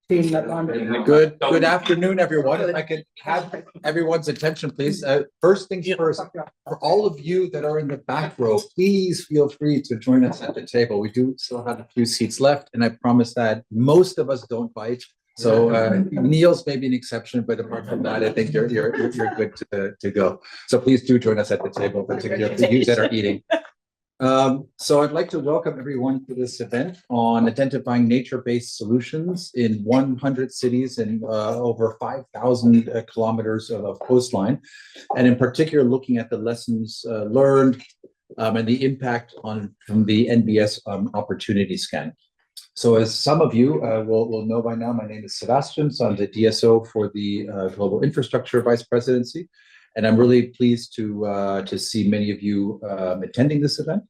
Good afternoon, everyone. If I could have everyone's attention, please. First things first, for all of you that are in the back row, please feel free to join us at the table. We do still have a few seats left, and I promise that most of us don't bite. So Neil's may be an exception, but apart from that, I think you're good to go. So please do join us at the table, particularly for you that are eating. So I'd like to welcome everyone to this event on identifying nature-based solutions in 100 cities and over 5,000 kilometers of coastline, and in particular looking at the lessons learned and the impact from the NBS Opportunity Scan. So as some of you will know by now, my name is Sebastian, so I'm the DSO for the Global Infrastructure Vice Presidency. And I'm really pleased to see many of you attending this event,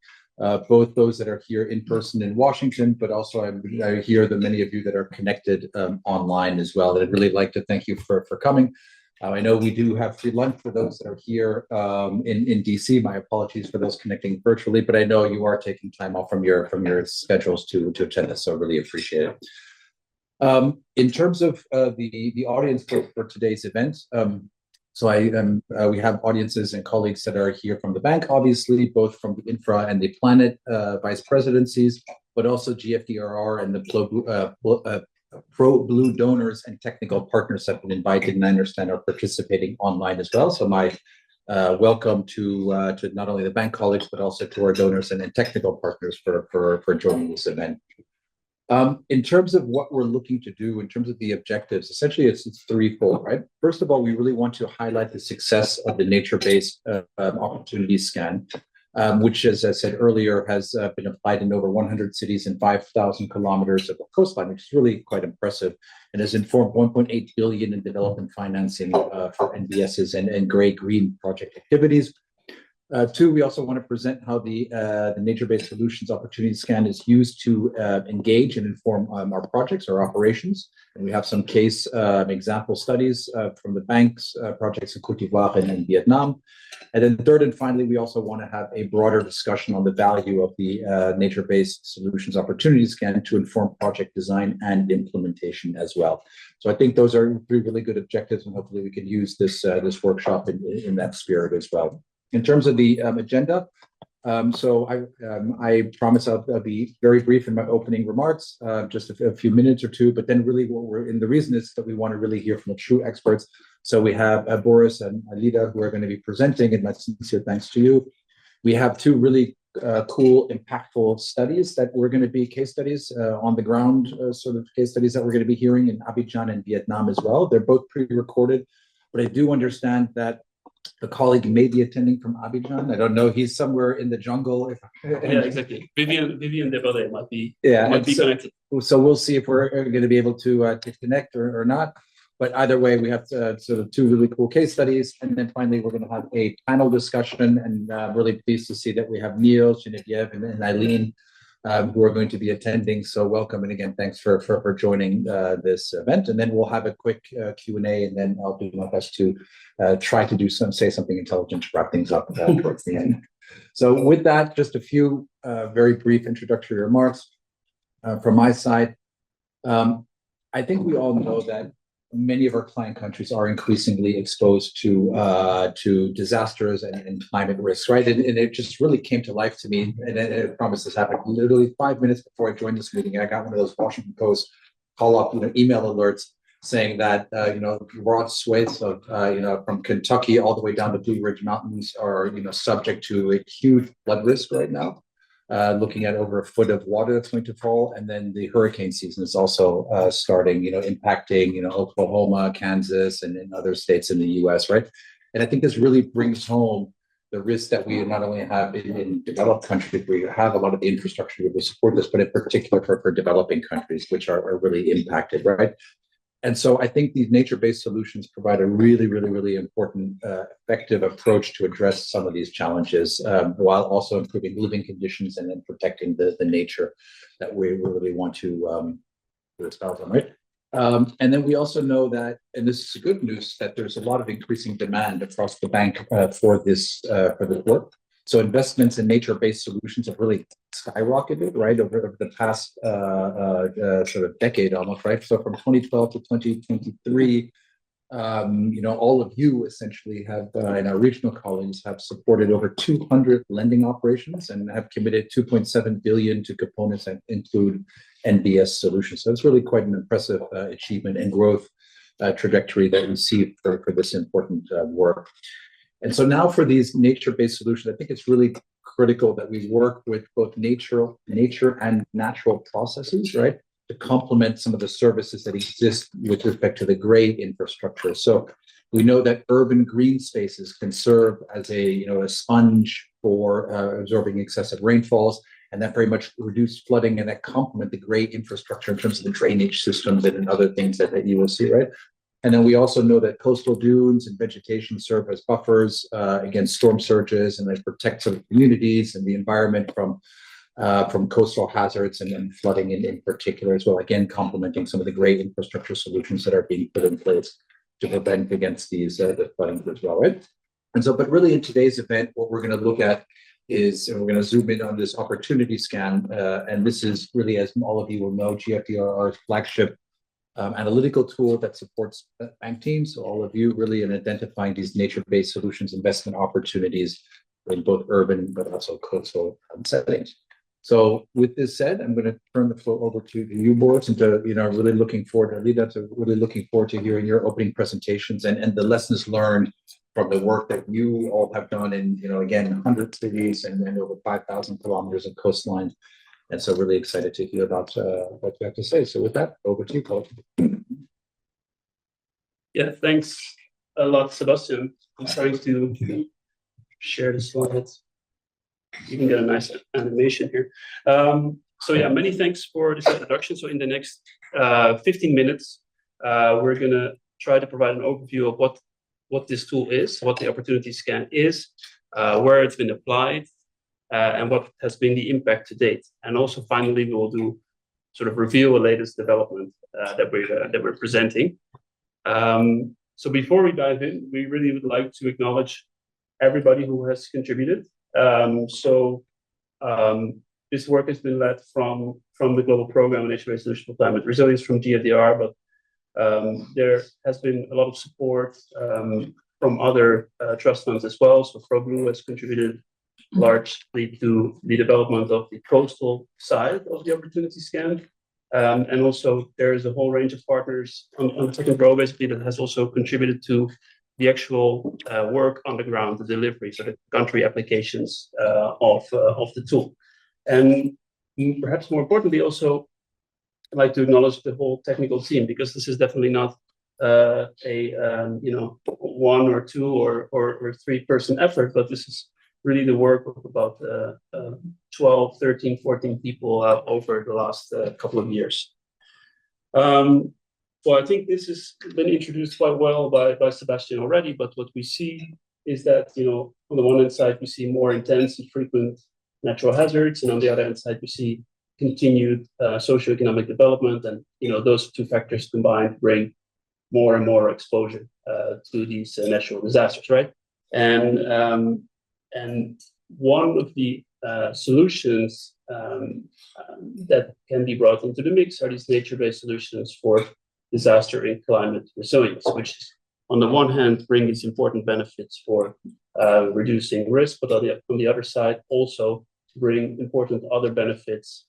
both those that are here in person in Washington, but also I hear the many of you that are connected online as well. And I'd really like to thank you for coming. I know we do have free lunch for those that are here in DC. My apologies for those connecting virtually, but I know you are taking time off from your schedules to attend this, so I really appreciate it. In terms of the audience for today's event, so we have audiences and colleagues that are here from the bank, obviously, both from the Infra and the Planet vice presidencies, but also GFDRR and the Pro Blue donors and technical partners have been invited, and I understand are participating online as well. So my welcome to not only the bank colleagues, but also to our donors and technical partners for joining this event. In terms of what we're looking to do, in terms of the objectives, essentially it's threefold, right? First of all, we really want to highlight the success of the nature-based opportunity scan, which, as I said earlier, has been applied in over 100 cities and 5,000 kilometers of coastline, which is really quite impressive, and has informed 1.8 billion in development financing for NBS's and gray-green project activities. Two, we also want to present how the nature-based solutions opportunity scan is used to engage and inform our projects, our operations. And we have some case example studies from the bank's projects in Côte d'Ivoire and Vietnam. And then third and finally, we also want to have a broader discussion on the value of the nature-based solutions opportunity scan to inform project design and implementation as well. So I think those are three really good objectives, and hopefully we can use this workshop in that spirit as well. In terms of the agenda, so I promise I'll be very brief in my opening remarks, just a few minutes or two, but then really the reason is that we want to really hear from the true experts. So we have Boris and Alida who are going to be presenting, and my sincere thanks to you. We have two really cool, impactful studies that we're going to be case studies on the ground, sort of case studies that we're going to be hearing in Abidjan and Vietnam as well. They're both pre-recorded, but I do understand that the colleague may be attending from Abidjan. I don't know. He's somewhere in the jungle. Yeah, exactly. Vivian Debode might be connected. So we'll see if we're going to be able to connect or not. But either way, we have sort of two really cool case studies. And then finally, we're going to have a panel discussion. And really pleased to see that we have Neil, Genevieve, and Eileen who are going to be attending. So welcome. And again, thanks for joining this event. And then we'll have a quick Q&A, and then I'll do my best to try to say something intelligent to wrap things up towards the end. So with that, just a few very brief introductory remarks from my side. I think we all know that many of our client countries are increasingly exposed to disasters and climate risks, right? And it just really came to life to me. And I promise this happened literally 5 minutes before I joined this meeting. I got one of those Washington Post call-up, email alerts saying that broad swathes of from Kentucky all the way down to Blue Ridge Mountains are subject to a huge flood risk right now. Looking at over a foot of water that's going to fall, and then the hurricane season is also starting, impacting, Oklahoma, Kansas, and other states in the U.S., right? And I think this really brings home the risk that we not only have in developed countries, where you have a lot of the infrastructure to support this, but in particular for developing countries, which are really impacted, right? And so I think these nature-based solutions provide a really, really, really important, effective approach to address some of these challenges, while also improving living conditions and then protecting the nature that we really want to espouse on, right? And then we also know that, and this is good news, that there's a lot of increasing demand across the bank for this work. So investments in nature-based solutions have really skyrocketed, right, over the past sort of decade almost, right? So from 2012 to 2023, all of you essentially have, and our regional colleagues have supported over 200 lending operations and have committed 2.7 billion to components that include NBS solutions. So it's really quite an impressive achievement and growth trajectory that we see for this important work. And so now for these nature-based solutions, I think it's really critical that we work with both nature and natural processes, right, to complement some of the services that exist with respect to the gray infrastructure. So we know that urban green spaces can serve as a sponge for absorbing excessive rainfalls, and that very much reduce flooding, and that complement the gray infrastructure in terms of the drainage systems and other things that you will see, right? And then we also know that coastal dunes and vegetation serve as buffers against storm surges, and they protect sort of communities and the environment from coastal hazards and flooding in particular as well. Again, complementing some of the great infrastructure solutions that are being put in place to prevent against these the flooding as well, right? And so, but really in today's event, what we're going to look at is, and we're going to zoom in on this opportunity scan, and this is really, as all of you will know, GFDRR's flagship analytical tool that supports bank teams. So all of you really in identifying these nature-based solutions investment opportunities in both urban but also coastal settings. So with this said, I'm going to turn the floor over to you, Boris, and to really looking forward to hearing your opening presentations and the lessons learned from the work that you all have done in again 100 cities and over 5,000 kilometers of coastline. And so really excited to hear about what you have to say. So with that, over to you, Côte. Yeah, thanks a lot, Sebastian. I'm trying to share the slides. You can get a nice animation here. So yeah, many thanks for this introduction. So in the next 15 minutes, we're going to try to provide an overview of what this tool is, what the Opportunity Scan is, where it's been applied, and what has been the impact to date. And also finally, we will do sort of reveal the latest development that we're presenting. So before we dive in, we really would like to acknowledge everybody who has contributed. This work has been led from the Global Program on Nature-Based Solutions for Climate Resilience from GFDR, but there has been a lot of support from other trust funds as well. So ProBlue has contributed largely to the development of the coastal side of the Opportunity Scan. And also there is a whole range of partners on the second row, basically, that has also contributed to the actual work on the ground, the delivery, so the country applications of the tool. And perhaps more importantly, also I'd like to acknowledge the whole technical team, because this is definitely not a one or two or 3 person effort, but this is really the work of about 12, 13, 14 people over the last couple of years. Well, I think this has been introduced quite well by Sebastian already, but what we see is that, on the one hand side, we see more intense and frequent natural hazards, and on the other hand side, we see continued socioeconomic development, and, those two factors combined bring more and more exposure to these natural disasters, right? And one of the solutions that can be brought into the mix are these nature-based solutions for disaster and climate resilience, which on the one hand bring these important benefits for reducing risk, but on the other side also bring important other benefits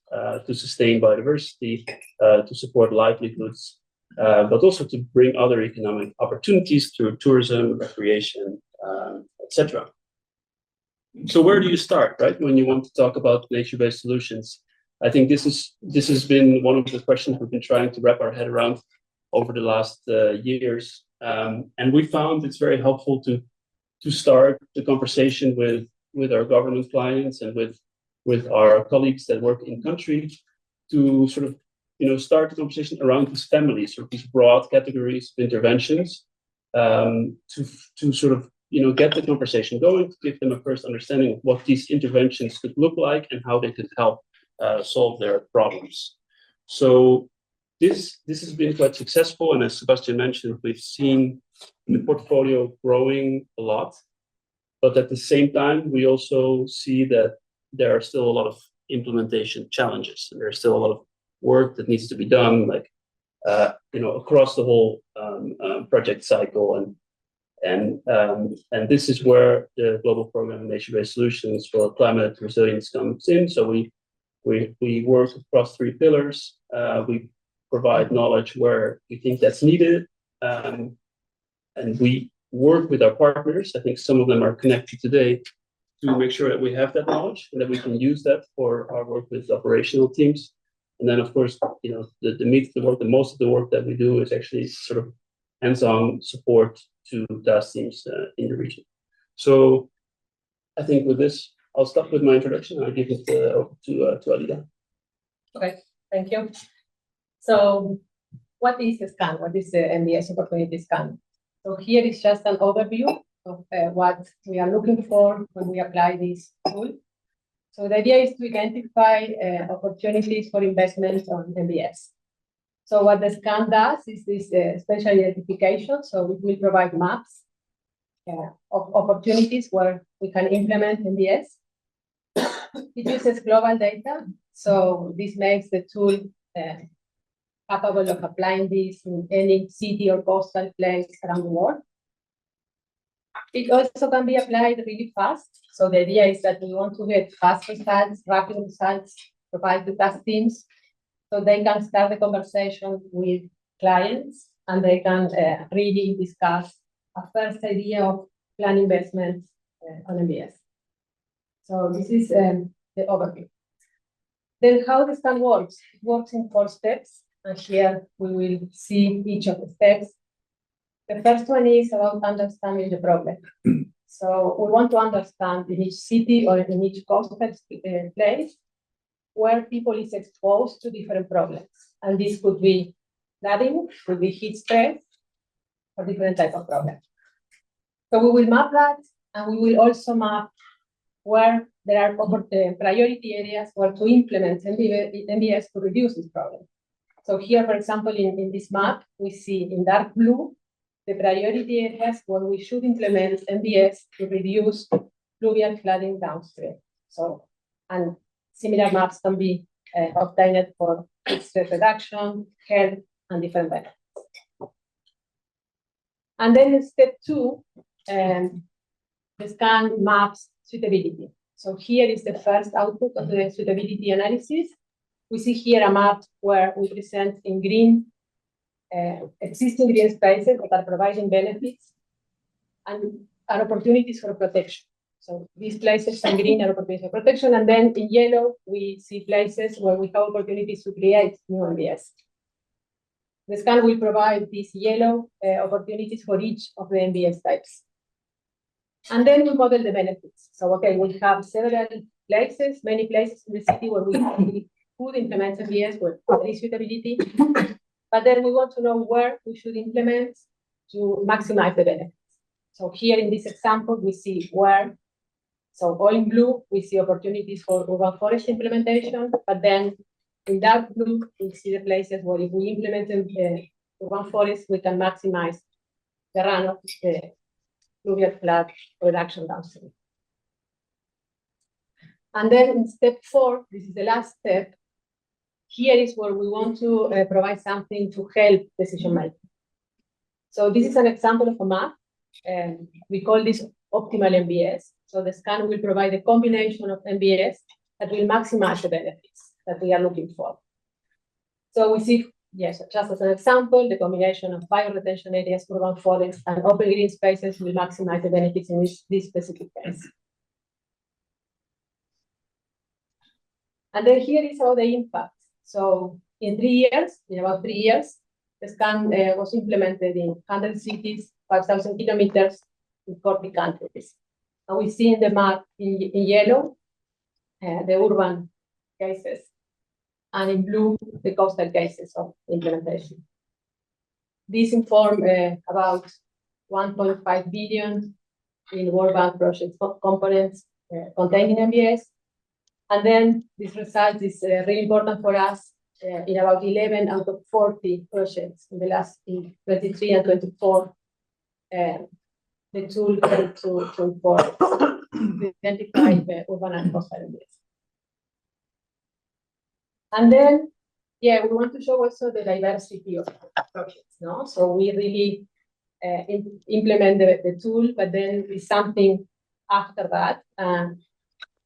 to sustain biodiversity, to support livelihoods, but also to bring other economic opportunities through tourism, recreation, etc. So where do you start, right, when you want to talk about nature-based solutions? I think this has been one of the questions we've been trying to wrap our head around over the last years, and we found it's very helpful to start the conversation with our government clients and with our colleagues that work in country, to sort of start the conversation around these families or these broad categories of interventions, to sort of get the conversation going, to give them a first understanding of what these interventions could look like and how they could help solve their problems. So this has been quite successful, and as Sebastian mentioned, we've seen the portfolio growing a lot. But at the same time, we also see that there are still a lot of implementation challenges, and there's still a lot of work that needs to be done, like across the whole project cycle, and this is where the global program of nature-based solutions for climate resilience comes in. So we work across 3 pillars. We provide knowledge where we think that's needed, and we work with our partners. I think some of them are connected today to make sure that we have that knowledge and that we can use that for our work with operational teams. And then, of course, the meat of the work, the most of the work that we do is actually sort of hands-on support to task teams in the region. So I think with this, I'll stop with my introduction and I'll give it over to Alida. Okay, thank you. So what is the scan? What is the NBS Opportunity Scan? So here is just an overview of what we are looking for when we apply this tool. So the idea is to identify opportunities for investment on NBS. So what the scan does is this special identification. So it will provide maps of opportunities where we can implement NBS. It uses global data. So this makes the tool capable of applying this in any city or coastal place around the world. It also can be applied really fast. So the idea is that we want to get fast results, rapid results, provide the task teams, so they can start the conversation with clients and they can really discuss a first idea of plan investments on NBS. So this is the overview. Then how the scan works? It works in 4 steps, and here we will see each of the steps. The first one is about understanding the problem. So we want to understand in each city or in each coastal place where people is exposed to different problems. And this could be flooding, could be heat stress, or different type of problems. So we will map that, and we will also map where there are priority areas where to implement NBS to reduce this problem. So here, for example, in this map, we see in dark blue the priority areas where we should implement NBS to reduce fluvial flooding downstream. So, and similar maps can be obtained for stress reduction, health, and different benefits. And then in step 2, the scan maps suitability. So here is the first output of the suitability analysis. We see here a map where we present in green existing green spaces that are providing benefits and are opportunities for protection. So these places in green are opportunities for protection, and then in yellow we see places where we have opportunities to create new NBS. The scan will provide these yellow opportunities for each of the NBS types. And then we model the benefits. So, okay, we have several places, many places in the city where we could implement NBS with suitability, but then we want to know where we should implement to maximize the benefits. So here in this example, we see where, so all in blue, we see opportunities for urban forest implementation, but then in dark blue, we see the places where if we implement urban forest, we can maximize the runoff, the fluvial flood reduction downstream. And then in step 4, this is the last step. Here is where we want to provide something to help decision making. So this is an example of a map. We call this optimal NBS. So the scan will provide a combination of NBS that will maximize the benefits that we are looking for. So we see, yes, just as an example, the combination of bioretention areas, urban forests, and open green spaces will maximize the benefits in this specific case. And then here is all the impact. So in 3 years, in about 3 years, the scan was implemented in 100 cities, 5,000 kilometers in 40 countries. And we see in the map in yellow, the urban cases, and in blue, the coastal cases of implementation. These inform about 1.5 billion in World Bank project components containing NBS. And then this result is really important for us in about 11 out of 40 projects in the last in 23 and 24. The the tool to inform, to identify the urban and coastal areas. And then, yeah, we want to show also the diversity of projects, no? So we really implement the tool, but then with something after that.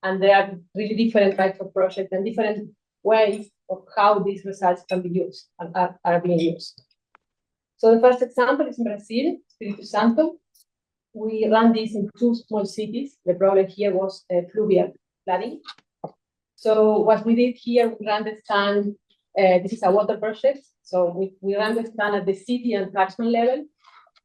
And there are really different types of projects and different ways of how these results can be used and are being used. So the first example is in Brazil, Espírito Santo. We ran this in 2 small cities. The problem here was fluvial flooding. So what we did here, we ran the scan. This is a water project. So we ran the scan at the city and catchment level.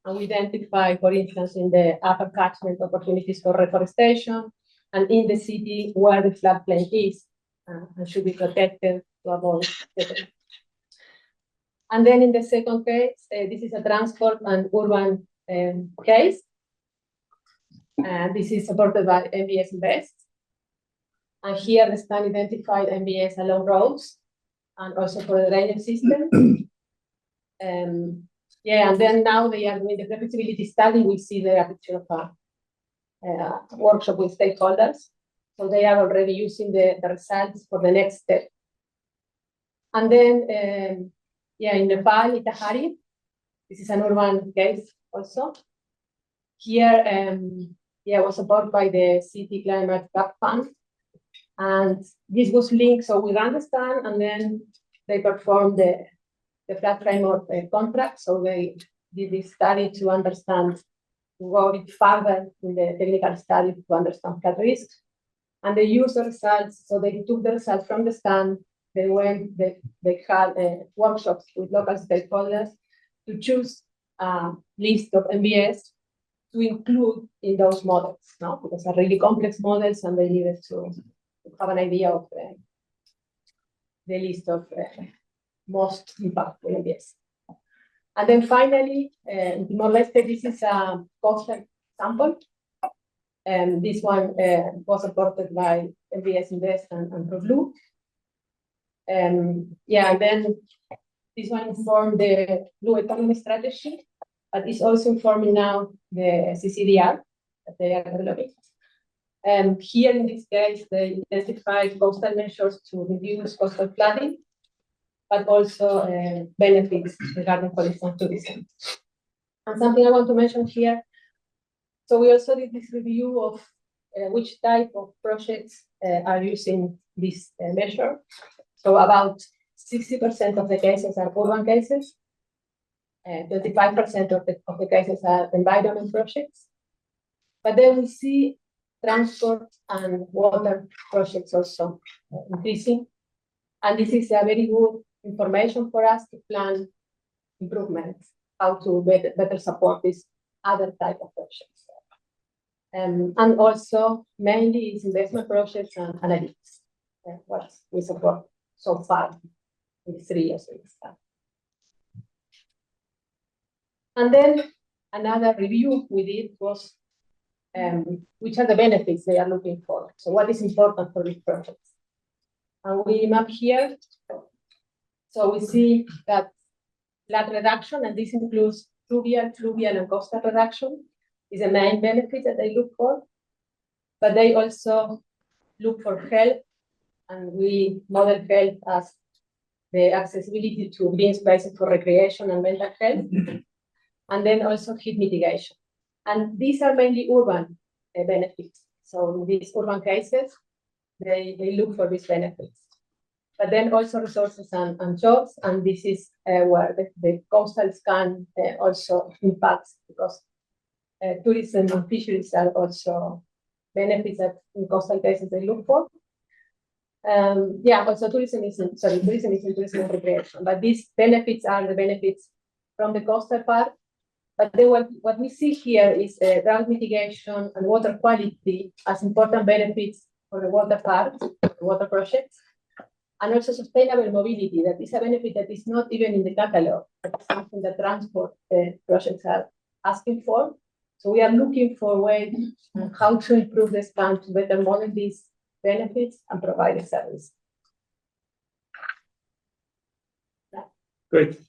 And we identify, for instance, in the upper catchment opportunities for reforestation, and in the city where the floodplain is and should be protected to avoid the. And then in the second case, this is a transport and urban case. This is supported by NBS Invest. And here the scan identified NBS along roads and also for the drainage system. Yeah, and then now they are doing the feasibility study. We see there a picture of a workshop with stakeholders. So they are already using the results for the next step. And then, yeah, in Nepal, Itahari, this is an urban case also. Here, yeah, was supported by the City Climate Gap Fund. And this was linked, so we ran the scan and then they performed the flood framework contract. So they did this study to understand, to go a bit further in the technical study to understand flood risk. And they used the results, so they took the results from the scan, they had workshops with local stakeholders to choose a list of NBS to include in those models, no? Because they're really complex models and they needed to have an idea of the list of most impactful NBS. And then finally, in Timor-Leste, this is a coastal sample. And this one was supported by NBS Invest and ProBlue. Yeah, and then this one informed the blue economy strategy, but it's also informing now the CCDR that they are developing. And here in this case, they identified coastal measures to reduce coastal flooding, but also benefits regarding, for instance, tourism. And something I want to mention here, so we also did this review of which type of projects are using this measure. So about 60% of the cases are urban cases, 25% of the cases are environment projects. But then we see transport and water projects also increasing. And this is a very good information for us to plan improvements, how to better support this other type of projects. And also mainly it's investment projects and analytics, what we support so far in 3 years. And then another review we did was which are the benefits they are looking for. So what is important for these projects? And we map here. So we see that flood reduction, and this includes fluvial, and coastal reduction, is a main benefit that they look for. But they also look for health, and we model health as the accessibility to green spaces for recreation and mental health, and then also heat mitigation. And these are mainly urban benefits. So in these urban cases, they look for these benefits. But then also resources and jobs, and this is where the coastal scan also impacts, because tourism and fisheries are also benefits that in coastal cases they look for. Yeah, also tourism is in tourism and recreation, but these benefits are the benefits from the coastal part. But then what we see here is drought mitigation and water quality as important benefits for the water part, the water projects, and also sustainable mobility. That is a benefit that is not even in the catalog, but it's something that transport projects are asking for. So we are looking for ways on how to improve the scan to better model these benefits and provide a service. Great.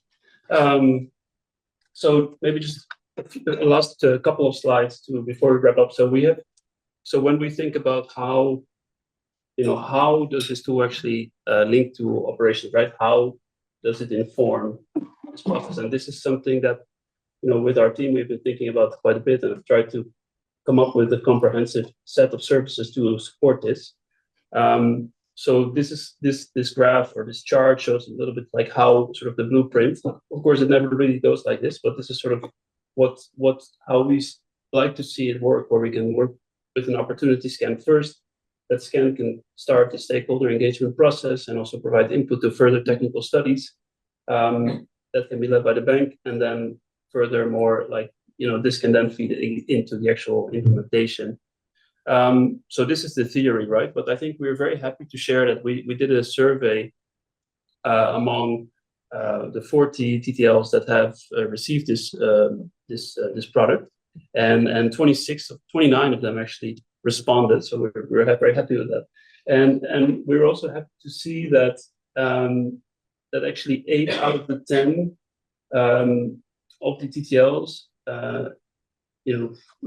So maybe just the last couple of slides to before we wrap up. So when we think about how, how does this tool actually link to operations, right? How does it inform this process? And this is something that, with our team, we've been thinking about quite a bit, and have tried to come up with a comprehensive set of services to support this. So this graph or this chart shows a little bit like how sort of the blueprint. Of course, it never really goes like this, but this is sort of how we like to see it work, where we can work with an opportunity scan first. That scan can start the stakeholder engagement process and also provide input to further technical studies that can be led by the bank. And then furthermore, this can then feed into the actual implementation. So this is the theory, right? But I think we're very happy to share that we did a survey among the 40 TTLs that have received this product, and 29 of them actually responded. So we're very happy with that, and we're also happy to see that that actually 8 out of the 10 of the TTLs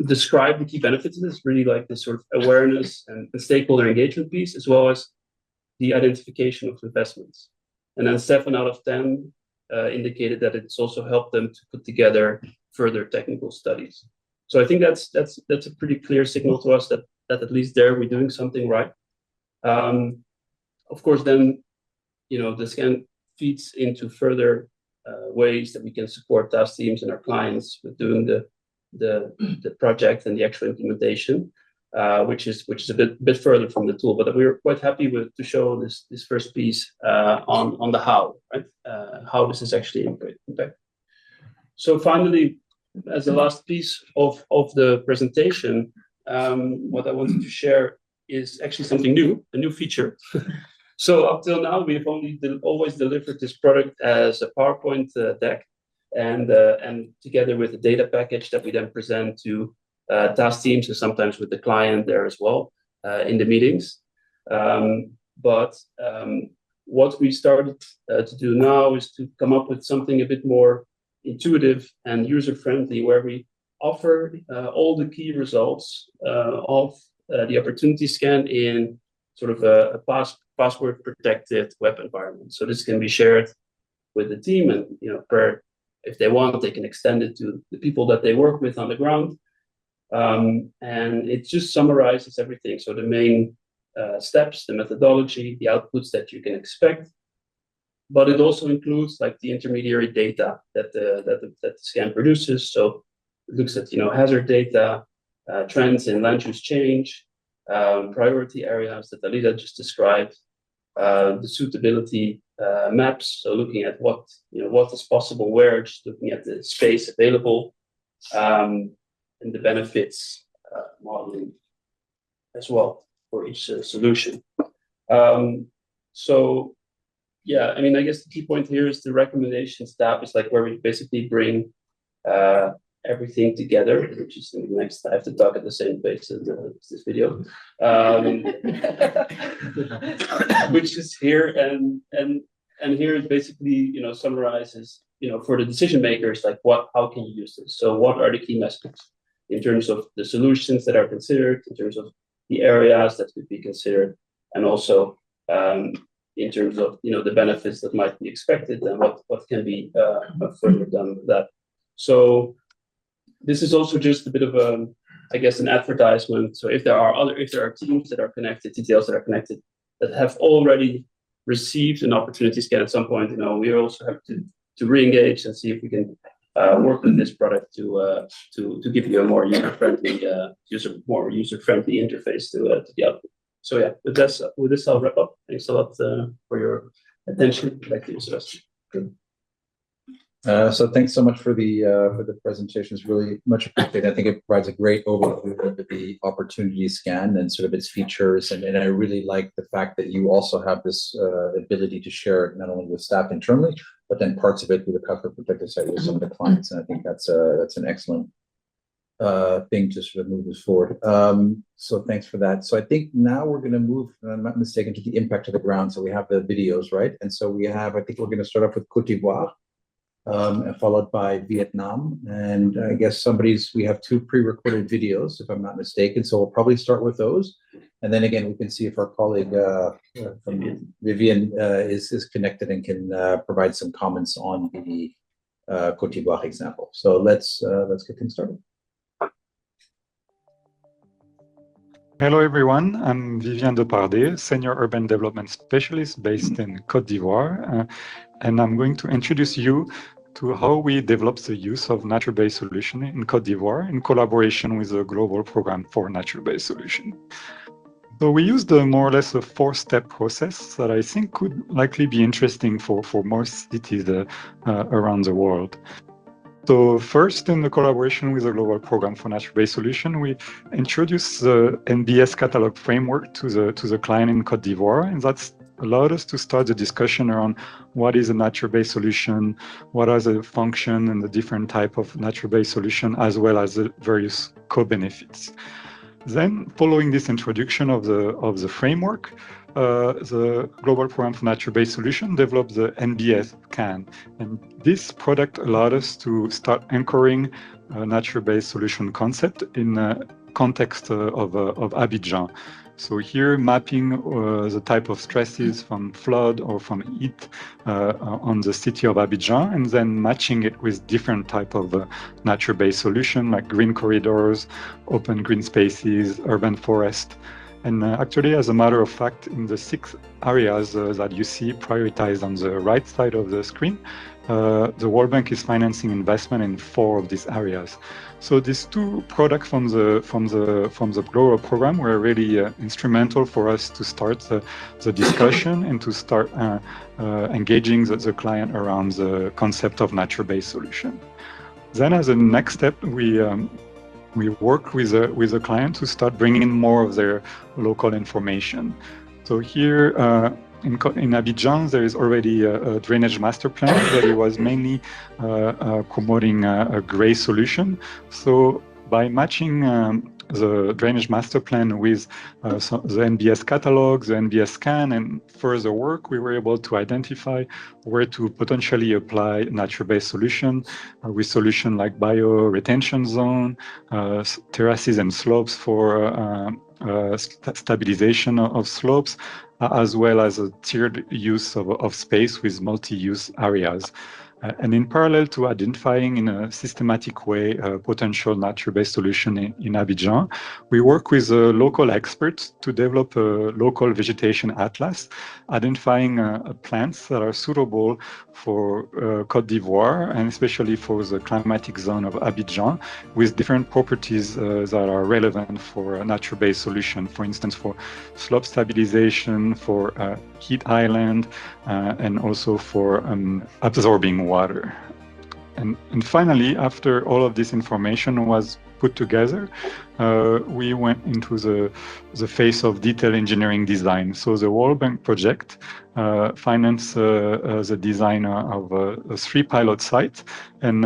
describe the key benefits of this, really like this sort of awareness and the stakeholder engagement piece, as well as the identification of investments. And then 7 out of 10 indicated that it's also helped them to put together further technical studies. So I think that's a pretty clear signal to us that at least there we're doing something right. Of course, then the scan feeds into further ways that we can support task teams and our clients with doing the project and the actual implementation, which is a bit further from the tool. But we're quite happy to show this first piece on the how, right? How this is actually impact. So finally, as the last piece of the presentation, what I wanted to share is actually something new, a new feature. So up till now, we've always delivered this product as a PowerPoint deck, and together with a data package that we then present to task teams and sometimes with the client there as well in the meetings. But what we started to do now is to come up with something a bit more intuitive and user-friendly, where we offer all the key results of the opportunity scan in sort of a password-protected web environment. So this can be shared with the team, and if they want, they can extend it to the people that they work with on the ground. And it just summarizes everything. So the main steps, the methodology, the outputs that you can expect. But it also includes like the intermediary data that the scan produces. So it looks at hazard data, trends in land use change, priority areas that Alida just described, the suitability maps. So looking at what is possible where, just looking at the space available, and the benefits modeling as well for each solution. So yeah, I mean, I guess the key point here is the recommendations tab is like where we basically bring everything together, which is in the next. I have to talk at the same pace as this video, which is here, and here it basically summarizes for the decision makers, like how can you use this? So what are the key messages in terms of the solutions that are considered, in terms of the areas that could be considered, and also in terms of the benefits that might be expected, and what can be further done with that. So this is also just a bit of I guess, an advertisement. So if there are teams that are connected, TTLs that are connected, that have already received an opportunity scan at some point, we also have to re-engage and see if we can work with this product to give you a more user-friendly interface to the output. So yeah, with this I'll wrap up. Thanks a lot for your attention. Back to you, Sebastian. So thanks so much for the presentation. It's really much appreciated. I think it provides a great overview of the opportunity scan and sort of its features. And I really like the fact that you also have this ability to share it not only with staff internally, but then parts of it with the customer protective side with some of the clients. And I think that's an excellent thing to sort of move us forward. So thanks for that. So I think now we're going to move, if I'm not mistaken, to the impact of the ground. So we have the videos, right? And so I think we're going to start off with Côte d'Ivoire. followed by Vietnam. And I guess we have two pre-recorded videos, if I'm not mistaken. So we'll probably start with those. And then again, we can see if our colleague from Vivian is connected and can provide some comments on the Côte d'Ivoire example. So let's get things started. Hello everyone, I'm Vivian Depardieu, Senior Urban Development Specialist based in Côte d'Ivoire, and I'm going to introduce you to how we develop the use of nature-based solution in Côte d'Ivoire in collaboration with the Global Program for Nature-Based Solution. So we used more or less a four-step process that I think could likely be interesting for most cities around the world. So first, in the collaboration with the Global Program for Nature-Based Solution, we introduced the NBS catalog framework to the client in Côte d'Ivoire, and that's allowed us to start the discussion around what is a nature-based solution, what are the function and the different type of nature-based solution, as well as the various co-benefits. Then, following this introduction of the framework, the Global Program for Nature-Based Solution developed the NBS Scan. And this product allowed us to start anchoring a nature-based solution concept in the context of Abidjan. So here, mapping the type of stresses from flood or from heat on the city of Abidjan, and then matching it with different type of nature-based solution like green corridors, open green spaces, urban forest. And actually, as a matter of fact, in the 6 areas that you see prioritized on the right side of the screen, the World Bank is financing investment in 4 of these areas. So these 2 products from the global program were really instrumental for us to start the discussion and to start engaging the client around the concept of nature-based solution. Then, as a next step, we work with the client to start bringing in more of their local information. So here in Abidjan, there is already a drainage master plan that it was mainly promoting a gray solution. So by matching the drainage master plan with the NBS catalog, the NBS scan, and further work, we were able to identify where to potentially apply nature-based solution with solution like bio-retention zone, terraces and slopes for stabilization of slopes, as well as a tiered use of space with multi-use areas. And in parallel to identifying in a systematic way a potential nature-based solution in Abidjan, we work with local experts to develop a local vegetation atlas, identifying plants that are suitable for Côte d'Ivoire, and especially for the climatic zone of Abidjan, with different properties that are relevant for a nature-based solution, for instance, for slope stabilization, for heat island, and also for absorbing water. And finally, after all of this information was put together, we went into the phase of detailed engineering design. So the World Bank project financed the design of 3 pilot sites, and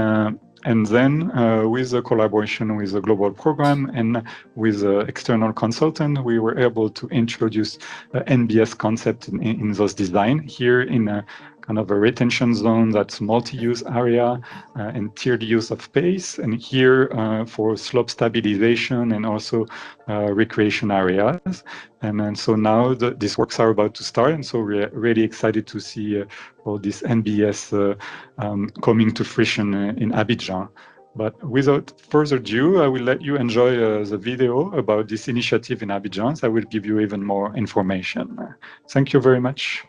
then with the collaboration with the global program and with the external consultant, we were able to introduce NBS concept in those design here in a kind of a retention zone that's multi-use area and tiered use of space, and here for slope stabilization and also recreation areas. And then so now these works are about to start, and so we're really excited to see all this NBS coming to fruition in Abidjan. But without further ado, I will let you enjoy the video about this initiative in Abidjan. So I will give you even more information. Thank you very much.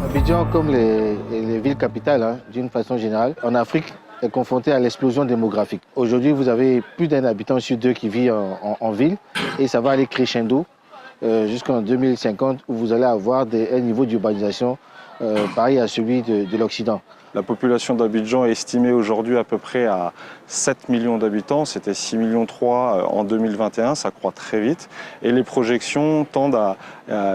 Abidjan, comme les villes capitales, d'une façon générale, en Afrique, est confronté à l'explosion démographique. Aujourd'hui, vous avez plus d'un habitant sur 2 qui vit en ville, et ça va aller crescendo jusqu'en 2050, où vous allez avoir un niveau d'urbanisation pareil à celui de l'Occident. La population d'Abidjan est estimée aujourd'hui à peu près à 7 millions d'habitants. C'était 6,3 millions en 2021, ça croît très vite. Et les projections tendent à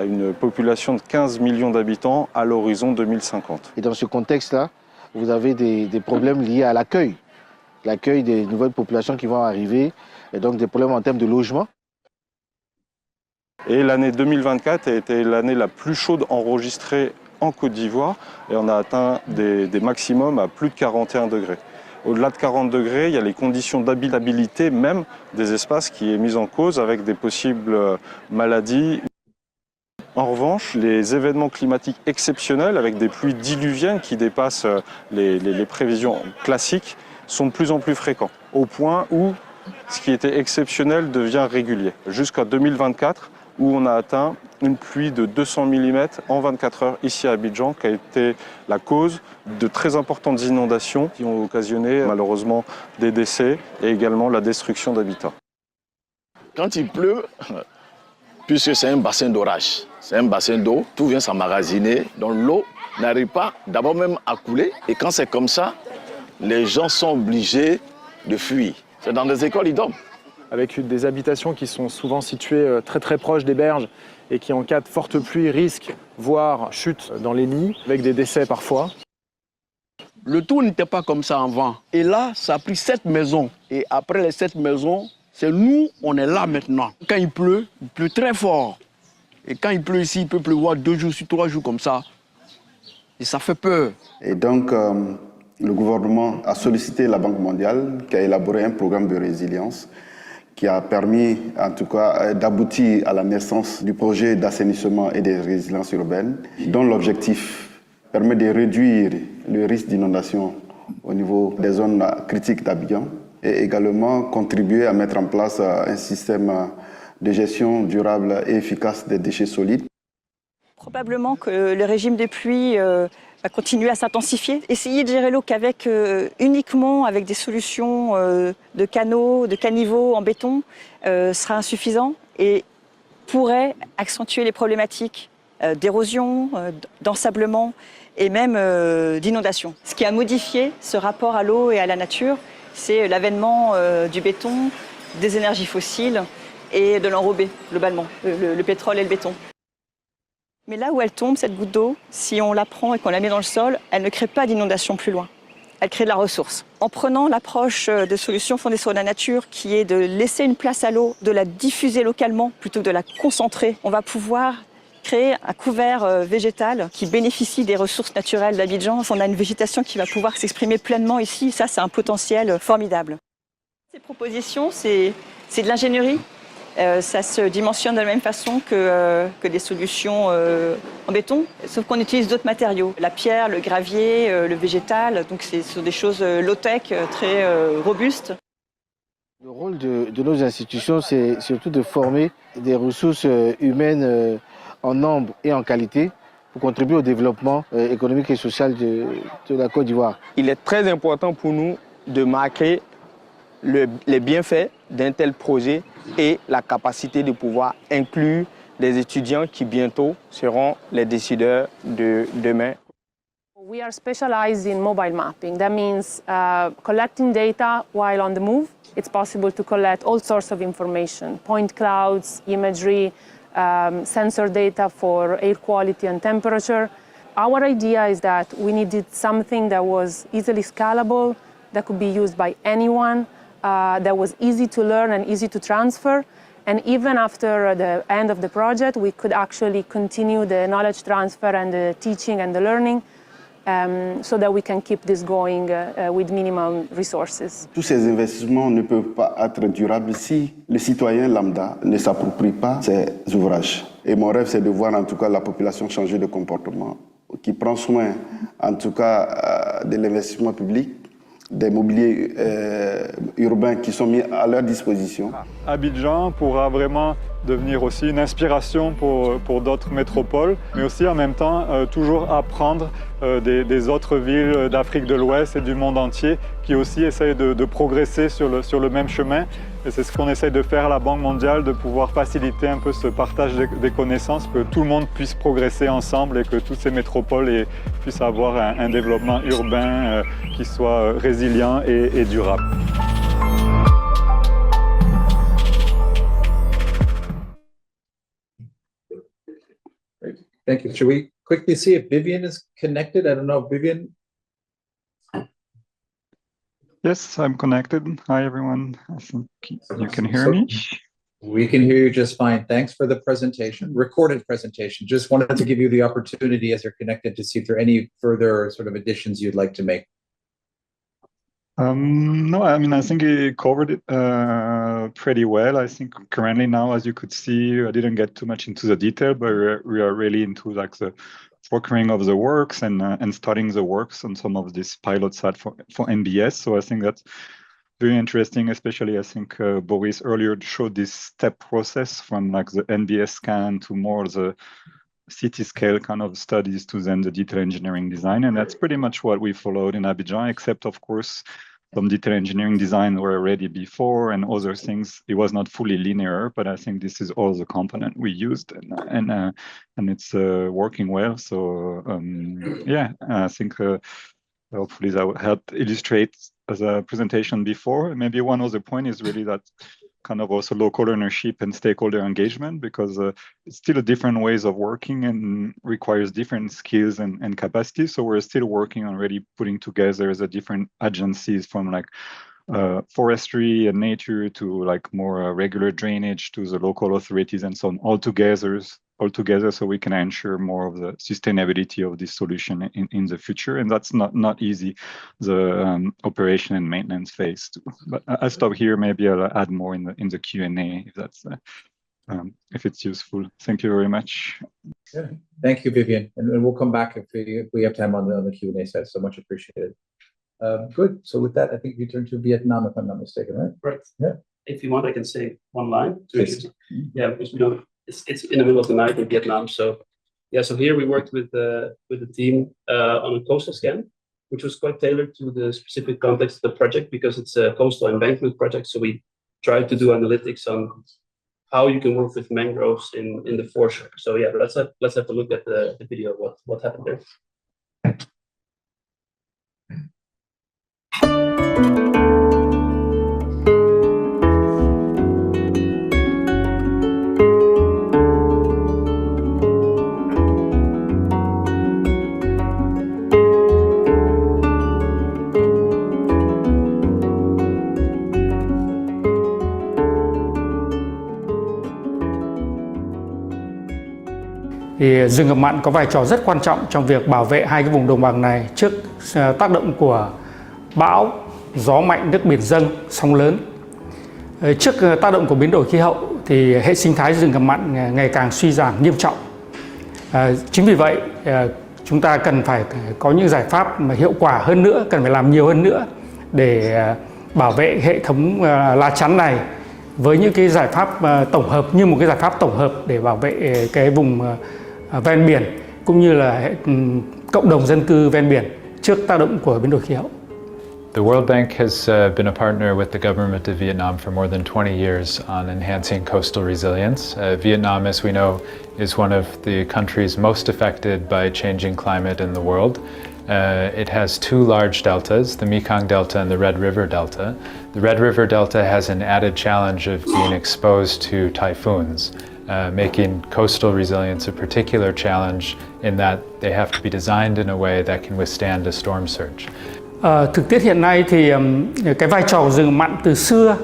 une population de 15 millions d'habitants à l'horizon 2050. Et dans ce contexte-là, vous avez des problèmes liés à l'accueil des nouvelles populations qui vont arriver, et donc des problèmes en termes de logement. Et l'année 2024 a été l'année la plus chaude enregistrée en Côte d'Ivoire et on a atteint des maximums à plus de 41 degrés. Au-delà de 40 degrés, il y a les conditions d'habitabilité même des espaces qui est mise en cause avec des possibles maladies. En revanche, les événements climatiques exceptionnels avec des pluies diluviennes qui dépassent les prévisions classiques sont de plus en plus fréquents, au point où ce qui était exceptionnel devient régulier. Jusqu'à 2024, où on a atteint une pluie de 200 mm en 24 heures ici à Abidjan, qui a été la cause de très importantes inondations qui ont occasionné malheureusement des décès et également la destruction d'habitats. Quand il pleut, puisque c'est un bassin d'orage, c'est un bassin d'eau, tout vient s'emmagasiner, donc l'eau n'arrive pas d'abord même à couler. Et quand c'est comme ça, les gens sont obligés de fuir. C'est dans les écoles, ils dorment. Avec des habitations qui sont souvent situées très très proches des berges et qui en cas de forte pluie risquent, voire chutent dans les nids, avec des décès parfois. Le tout n'était pas comme ça avant. Et là, ça a pris 7 maisons. Et après les 7 maisons, c'est nous, on est là maintenant. Quand il pleut très fort. Et quand il pleut ici, il peut pleuvoir 2 jours, 3 jours comme ça. Et ça fait peur. Et donc, le gouvernement a sollicité la Banque mondiale qui a élaboré un programme de résilience qui a permis, en tout cas, d'aboutir à la naissance du projet d'assainissement et de résilience urbaine, dont l'objectif permet de réduire le risque d'inondation au niveau des zones critiques d'Abidjan et également contribuer à mettre en place un système de gestion durable et efficace des déchets solides. Probablement que le régime des pluies va continuer à s'intensifier. Essayer de gérer l'eau qu'avec uniquement avec des solutions de canaux, de caniveaux en béton sera insuffisant et pourrait accentuer les problématiques d'érosion, d'ensablement et même d'inondation. Ce qui a modifié ce rapport à l'eau et à la nature, c'est l'avènement du béton, des énergies fossiles et de l'enrobé, globalement, le pétrole et le béton. Mais là où elle tombe, cette goutte d'eau, si on la prend et qu'on la met dans le sol, elle ne crée pas d'inondation plus loin. Elle crée de la ressource. En prenant l'approche de solutions fondées sur la nature, qui est de laisser une place à l'eau, de la diffuser localement plutôt que de la concentrer, on va pouvoir créer un couvert végétal qui bénéficie des ressources naturelles d'Abidjan. On a une végétation qui va pouvoir s'exprimer pleinement ici. Ça, c'est un potentiel formidable. Ces propositions, c'est de l'ingénierie. Ça se dimensionne de la même façon que des solutions en béton, sauf qu'on utilise d'autres matériaux. La pierre, le gravier, le végétal, donc ce sont des choses low-tech, très robustes. Le rôle de nos institutions, c'est surtout de former des ressources humaines en nombre et en qualité pour contribuer au développement économique et social de la Côte d'Ivoire. Il est très important pour nous de marquer les bienfaits d'un tel projet et la capacité de pouvoir inclure des étudiants qui bientôt seront les décideurs de demain. We are specialized in mobile mapping. That means collecting data while on the move. It's possible to collect all sorts of information, point clouds, imagery, sensor data for air quality and temperature. Our idea is that we needed something that was easily scalable, that could be used by anyone, that was easy to learn and easy to transfer. And even after the end of the project, we could actually continue the knowledge transfer and the teaching and the learning so that we can keep this going with minimal resources. Tous ces investissements ne peuvent pas être durables si le citoyen lambda ne s'approprie pas ces ouvrages. Et mon rêve, c'est de voir en tout cas la population changer de comportement, qui prend soin en tout cas de l'investissement public, des mobiliers urbains qui sont mis à leur disposition. Abidjan pourra vraiment devenir aussi une inspiration pour d'autres métropoles, mais aussi en même temps toujours apprendre des autres villes d'Afrique de l'Ouest et du monde entier qui aussi essayent de progresser sur le même chemin. Et c'est ce qu'on essaye de faire à la Banque mondiale, de pouvoir faciliter un peu ce partage des connaissances, que tout le monde puisse progresser ensemble et que toutes ces métropoles puissent avoir un développement urbain qui soit résilient et durable. Thank you. Should we quickly see if Vivian is connected? I don't know, Vivian, Yes, I'm connected. Hi, everyone. I think you can hear me. We can hear you just fine. Thanks for the presentation, recorded presentation. Just wanted to give you the opportunity as you're connected to see if there are any further sort of additions you'd like to make. No, I mean, I think he covered it pretty well. I think currently now, as you could see, I didn't get too much into the detail, but we are really into like the brokering of the works and starting the works on some of these pilot side for NBS. So I think that's very interesting, especially I think Boris earlier showed this step process from like the NBS scan to more the city scale kind of studies to then the detail engineering design. And that's pretty much what we followed in Abidjan, except of course, some detail engineering design were ready before and other things. It was not fully linear, but I think this is all the component we used and it's working well. So yeah, I think hopefully that will help illustrate as a presentation before. Maybe one other point is really that kind of also local ownership and stakeholder engagement, because it's still a different ways of working and requires different skills and capacities. So we're still working on really putting together the different agencies from like forestry and nature to like more regular drainage to the local authorities and so on, all together, so we can ensure more of the sustainability of this solution in the future. And that's not easy, the operation and maintenance phase too. But I'll stop here. Maybe I'll add more in the Q&A if that's if it's useful. Thank you very much. Yeah. Thank you, Vivian. And we'll come back if we have time on the Q&A side. So much appreciated. Good. So with that, I think we turn to Vietnam, if I'm not mistaken, right? Right. Yeah. If you want, I can say one line. Please. Yeah, because we don't. It's in the middle of the night in Vietnam, so yeah. So here we worked with the team on a coastal scan, which was quite tailored to the specific context of the project because it's a coastal embankment project. So we tried to do analytics on how you can work with mangroves in the foreshore. So yeah, let's have a look at the video of what happened there. Thì rừng ngập mặn có vai trò rất quan trọng trong việc bảo vệ hai cái vùng đồng bằng này trước tác động của bão, gió mạnh, nước biển dâng, sóng lớn. Trước tác động của biến đổi khí hậu thì hệ sinh thái rừng ngập mặn ngày càng suy giảm nghiêm trọng. Chính vì vậy chúng ta cần phải có những giải pháp mà hiệu quả hơn nữa, cần phải làm nhiều hơn nữa để bảo vệ hệ thống lá chắn này với những cái giải pháp tổng hợp, như một cái giải pháp tổng hợp để bảo vệ cái vùng ven biển cũng như là cộng đồng dân cư ven biển trước tác động của biến đổi khí hậu. The World Bank has been a partner with the government of Vietnam for more than 20 years on enhancing coastal resilience. Vietnam, as we know, is one of the countries most affected by changing climate in the world. It has two large deltas, the Mekong Delta and the Red River Delta. The Red River Delta has an added challenge of being exposed to typhoons, making coastal resilience a particular challenge in that they have to be designed in a way that can withstand a storm surge. Thực tiễn hiện nay thì cái vai trò của rừng ngập mặn từ xưa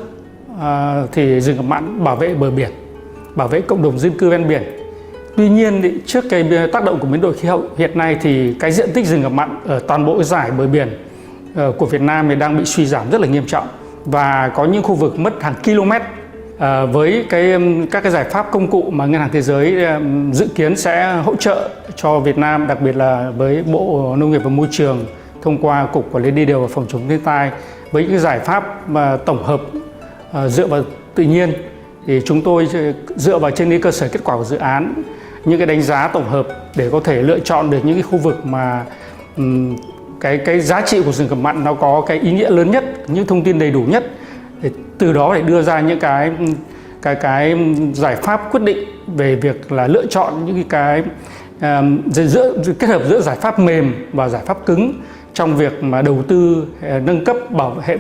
thì rừng ngập mặn bảo vệ bờ biển, bảo vệ cộng đồng dân cư ven biển. Tuy nhiên trước cái tác động của biến đổi khí hậu hiện nay thì cái diện tích rừng ngập mặn ở toàn bộ dải bờ biển của Việt Nam thì đang bị suy giảm rất là nghiêm trọng và có những khu vực mất hàng km. Với các cái giải pháp công cụ mà Ngân hàng Thế giới dự kiến sẽ hỗ trợ cho Việt Nam, đặc biệt là với Bộ Nông nghiệp và Môi trường thông qua Cục Quản lý Đê điều và Phòng chống thiên tai, với những giải pháp tổng hợp dựa vào tự nhiên thì chúng tôi dựa vào trên cái cơ sở kết quả của dự án, những cái đánh giá tổng hợp để có thể lựa chọn được những cái khu vực mà cái giá trị của rừng ngập mặn nó có cái ý nghĩa lớn nhất, những thông tin đầy đủ nhất, để từ đó để đưa ra những cái giải pháp quyết định về việc là lựa chọn những cái kết hợp giữa giải pháp mềm và giải pháp cứng trong việc mà đầu tư nâng cấp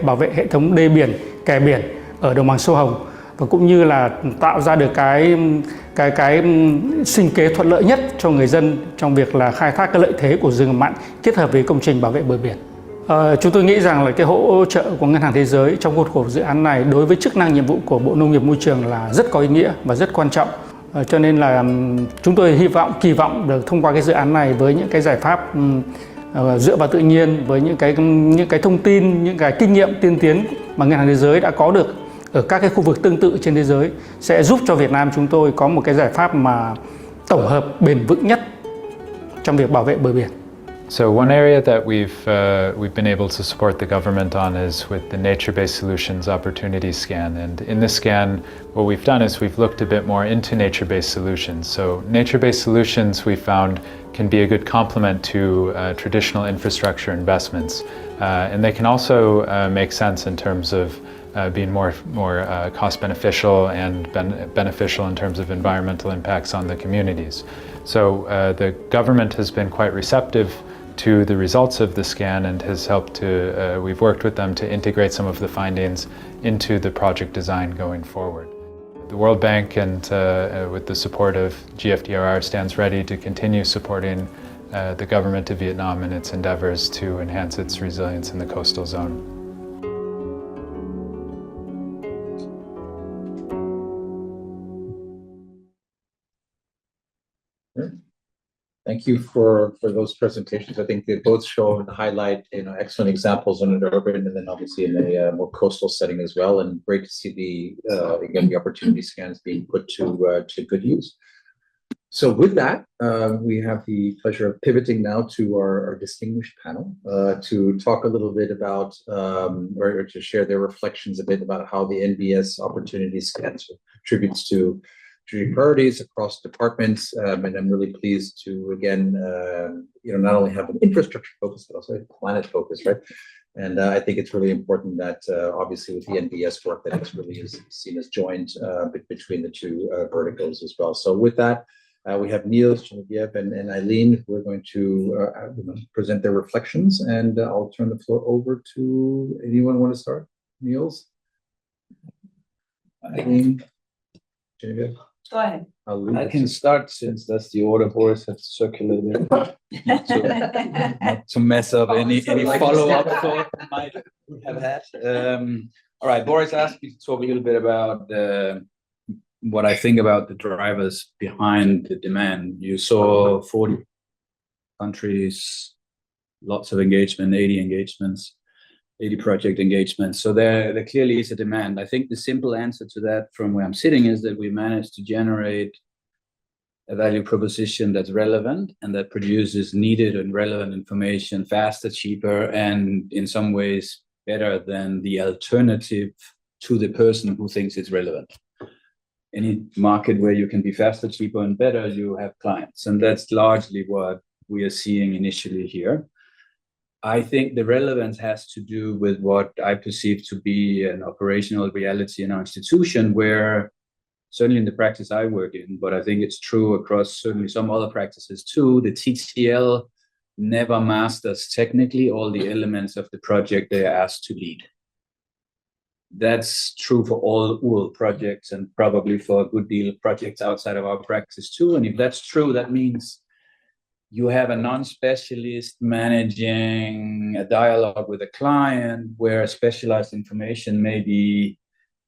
bảo vệ hệ thống đê biển, kè biển ở đồng bằng sông Hồng, và cũng như là tạo ra được cái sinh kế thuận lợi nhất cho người dân trong việc là khai thác cái lợi thế của rừng ngập mặn kết hợp với công trình bảo vệ bờ biển. Chúng tôi nghĩ rằng là cái hỗ trợ của Ngân hàng Thế giới trong khuôn khổ dự án này đối với chức năng nhiệm vụ của Bộ Nông nghiệp Môi trường là rất có ý nghĩa và rất quan trọng. Cho nên là chúng tôi kỳ vọng được thông qua cái dự án này với những cái giải pháp dựa vào tự nhiên, với những cái thông tin, những cái kinh nghiệm tiên tiến mà Ngân hàng Thế giới đã có được ở các cái khu vực tương tự trên thế giới sẽ giúp cho Việt Nam chúng tôi có một cái giải pháp mà tổng hợp bền vững nhất trong việc bảo vệ bờ biển. So one area that we've been able to support the government on is with the nature-based solutions opportunity scan. And in this scan, what we've done is we've looked a bit more into nature-based solutions. So nature-based solutions we found can be a good complement to traditional infrastructure investments. And they can also make sense in terms of being more cost beneficial and beneficial in terms of environmental impacts on the communities. So the government has been quite receptive to the results of the scan and has helped to, we've worked with them to integrate some of the findings into the project design going forward. The World Bank and with the support of GFDRR stands ready to continue supporting the government of Vietnam in its endeavors to enhance its resilience in the coastal zone. Thank you for those presentations. I think they both show and highlight, excellent examples in an urban and then obviously in a more coastal setting as well. And great to see the opportunity scans being put to good use. So with that, we have the pleasure of pivoting now to our distinguished panel to talk a little bit about or to share their reflections a bit about how the NBS Opportunity Scan contributes to priorities across departments, and I'm really pleased to again, not only have an infrastructure focus but also a planet focus, right? And I think it's really important that obviously with the NBS work that it's really is seen as joined between the two verticals as well. So with that, we have Niels, Genevieve, and Eileen who are going to present their reflections, and I'll turn the floor over to anyone want to start. Niels, Eileen, Genevieve. Go ahead. I can start since that's the order. Boris has to circulate it. Not to mess up any follow-up thought I might have had. All right, Boris asked me to talk a little bit about what I think about the drivers behind the demand. You saw 40 countries, lots of engagement, 80 engagements. 80 project engagements. So there clearly is a demand. I think the simple answer to that from where I'm sitting is that we managed to generate a value proposition that's relevant and that produces needed and relevant information faster, cheaper, and in some ways better than the alternative to the person who thinks it's relevant. Any market where you can be faster, cheaper, and better, you have clients. And that's largely what we are seeing initially here. I think the relevance has to do with what I perceive to be an operational reality in our institution, where certainly in the practice I work in, but I think it's true across certainly some other practices too, the TTL never masters technically all the elements of the project they are asked to lead. That's true for all UL projects and probably for a good deal of projects outside of our practice too. And if that's true, that means you have a non-specialist managing a dialogue with a client where specialized information may be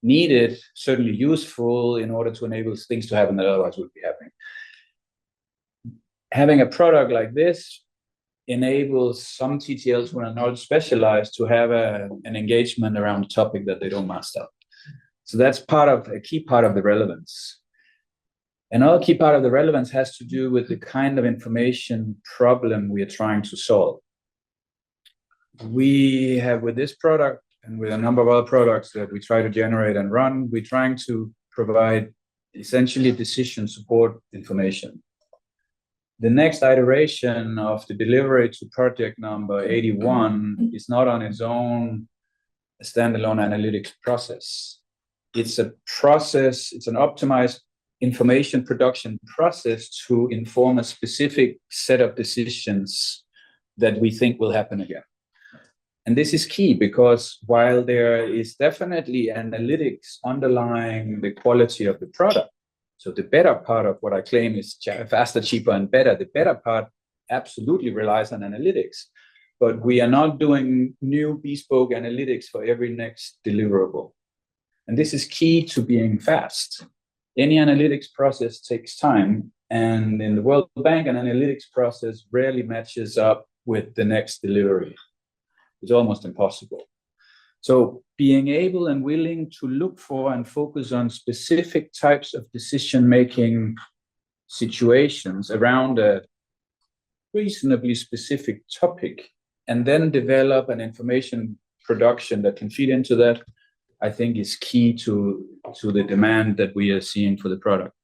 needed, certainly useful in order to enable things to happen that otherwise would be happening. Having a product like this enables some TTLs who are not specialized to have an engagement around a topic that they don't master. So that's a key part of the relevance. Another key part of the relevance has to do with the kind of information problem we are trying to solve. We have with this product and with a number of other products that we try to generate and run, we're trying to provide essentially decision support information. The next iteration of the delivery to project number 81 is not on its own a standalone analytics process. It's a process, it's an optimized information production process to inform a specific set of decisions that we think will happen again. And this is key because while there is definitely analytics underlying the quality of the product, so the better part of what I claim is faster, cheaper, and better, the better part absolutely relies on analytics. but we are not doing new bespoke analytics for every next deliverable. And this is key to being fast. Any analytics process takes time, and in the World Bank, an analytics process rarely matches up with the next delivery. It's almost impossible. So being able and willing to look for and focus on specific types of decision-making situations around a reasonably specific topic, and then develop an information production that can feed into that, I think is key to the demand that we are seeing for the product.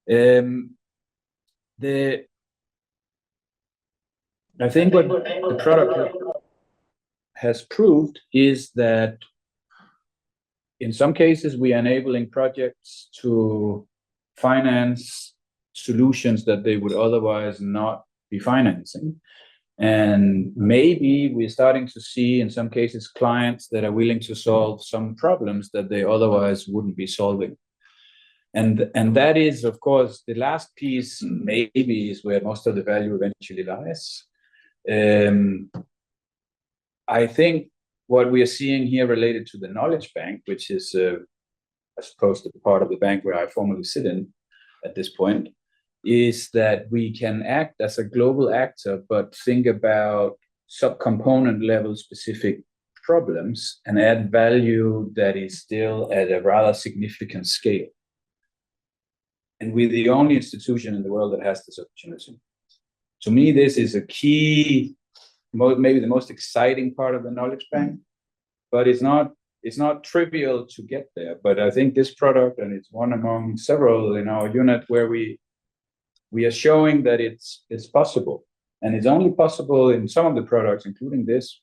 I think what the product has proved is that in some cases we are enabling projects to finance solutions that they would otherwise not be financing. And maybe we're starting to see in some cases clients that are willing to solve some problems that they otherwise wouldn't be solving. And that is, of course, the last piece maybe is where most of the value eventually lies. I think what we are seeing here related to the knowledge bank, which is, I suppose, the part of the bank where I formally sit in at this point, is that we can act as a global actor, but think about subcomponent level specific problems and add value that is still at a rather significant scale. And we're the only institution in the world that has this opportunity. To me, this is a key, maybe the most exciting part of the knowledge bank, but it's not trivial to get there. But I think this product, and it's one among several in our unit, where we are showing that it's possible. And it's only possible in some of the products, including this,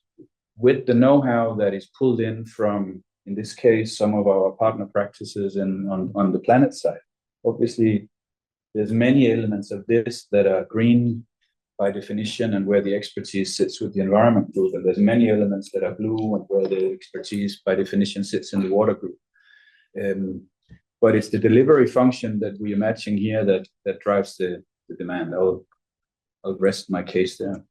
with the know-how that is pulled in from, in this case, some of our partner practices and on the planet side. Obviously, there's many elements of this that are green by definition and where the expertise sits with the environment group. And there's many elements that are blue and where the expertise by definition sits in the water group. But it's the delivery function that we are matching here that drives the demand. I'll rest my case there.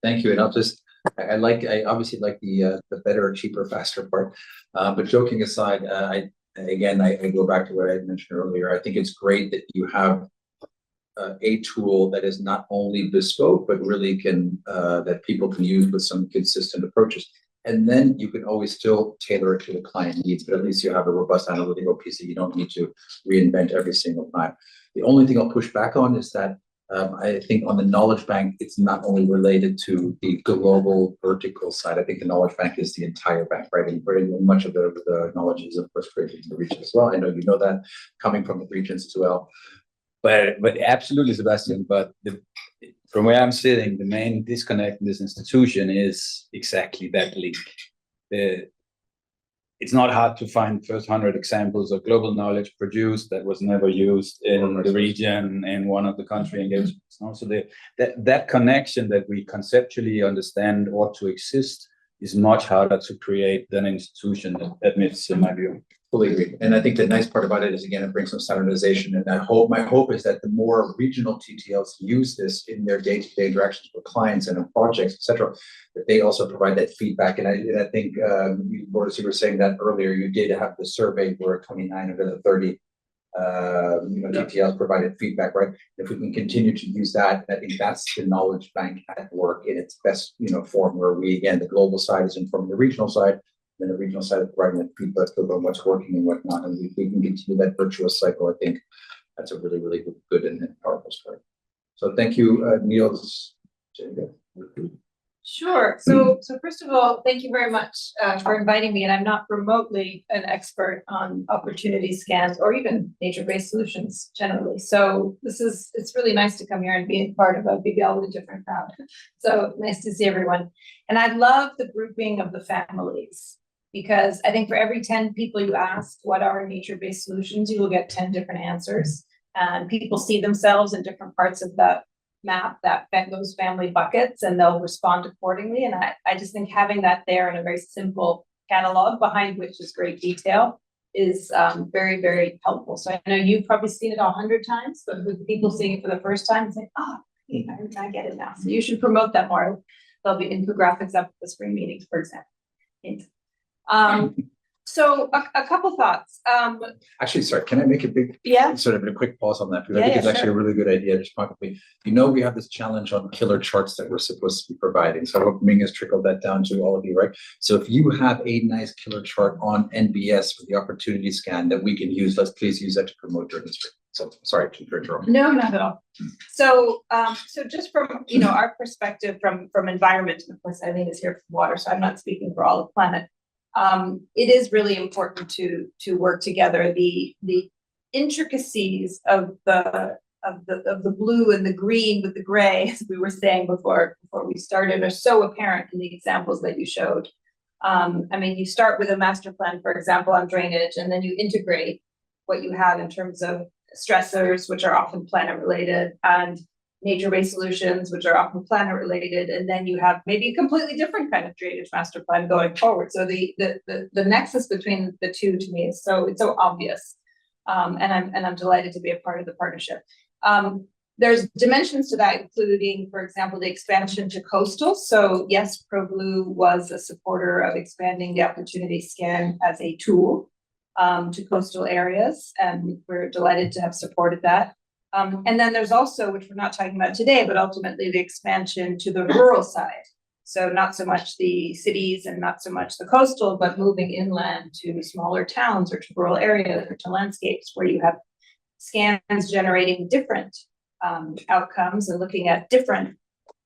Thank you. And I obviously like the better, cheaper, faster part. But joking aside, I go back to what I had mentioned earlier. I think it's great that you have a tool that is not only bespoke, but really can that people can use with some consistent approaches. And then you can always still tailor it to the client needs, but at least you have a robust analytical piece that you don't need to reinvent every single time. The only thing I'll push back on is that I think on the knowledge bank, it's not only related to the global vertical side. I think the knowledge bank is the entire bank, right? And very much of the knowledge is, of course, created in the region as well. I know you know that coming from the regions as well. But absolutely, Sebastian. But from where I'm sitting, the main disconnect in this institution is exactly that link. It's not hard to find the first 100 examples of global knowledge produced that was never used in the region in one of the country engagements. So that connection that we conceptually understand ought to exist is much harder to create than an institution that admits, in my view. Fully agree. And I think the nice part about it is, again, it brings some standardization. And my hope is that the more regional TTLs use this in their day-to-day interactions with clients and in projects, et cetera, that they also provide that feedback. And I think, Boris, you were saying that earlier, you did have the survey where 29 of the 30 TTLs provided feedback, right? If we can continue to use that, I think that's the knowledge bank at work in its best, form, where we, again, the global side is informing the regional side, then the regional side of providing that feedback about what's working and whatnot. And if we can continue that virtuous cycle, I think that's a really, really good and powerful start. So thank you, Niels. Sure. So first of all, thank you very much for inviting me. And I'm not remotely an expert on opportunity scans or even nature-based solutions generally. So it's really nice to come here and be a part of a big L with a different crowd. So nice to see everyone. And I love the grouping of the families, because I think for every 10 people you ask what are nature-based solutions, you will get 10 different answers. And people see themselves in different parts of that map, those family buckets, and they'll respond accordingly. And I just think having that there in a very simple catalog behind which is great detail is very, very helpful. So I know you've probably seen it 100 times, but with people seeing it for the first time, it's like, I get it now. So you should promote that more. there'll be infographics up at the spring meetings, for example. So a couple thoughts. Actually, sorry, can I make a big, Yeah. sort of a quick pause on that? Because I Yeah, think it's yeah, actually a really good idea, just probably, we have this challenge on killer charts that we're supposed to be providing. So I hope Ming has trickled that down to all of you, right? So if you have a nice killer chart on NBS for the opportunity scan that we can use, let's please use that to promote during this. So sorry to interrupt. No, not at all. So, so just from, our perspective from environment, and of course, Eileen is here from water, so I'm not speaking for all the planet. It is really important to work together. The intricacies of the blue and the green with the gray, as we were saying before we started, are so apparent in the examples that you showed. I mean, you start with a master plan, for example, on drainage, and then you integrate what you have in terms of stressors, which are often planet related, and nature-based solutions, which are often planet related, and then you have maybe a completely different kind of drainage master plan going forward. So the nexus between the two, to me, is it's so obvious, and I'm delighted to be a part of the partnership. There's dimensions to that, including, for example, the expansion to coastal. So yes, ProBlue was a supporter of expanding the opportunity scan as a tool to coastal areas, and we're delighted to have supported that. And then there's also, which we're not talking about today, but ultimately the expansion to the rural side. So not so much the cities and not so much the coastal, but moving inland to smaller towns or to rural areas or to landscapes where you have scans generating different outcomes and looking at different,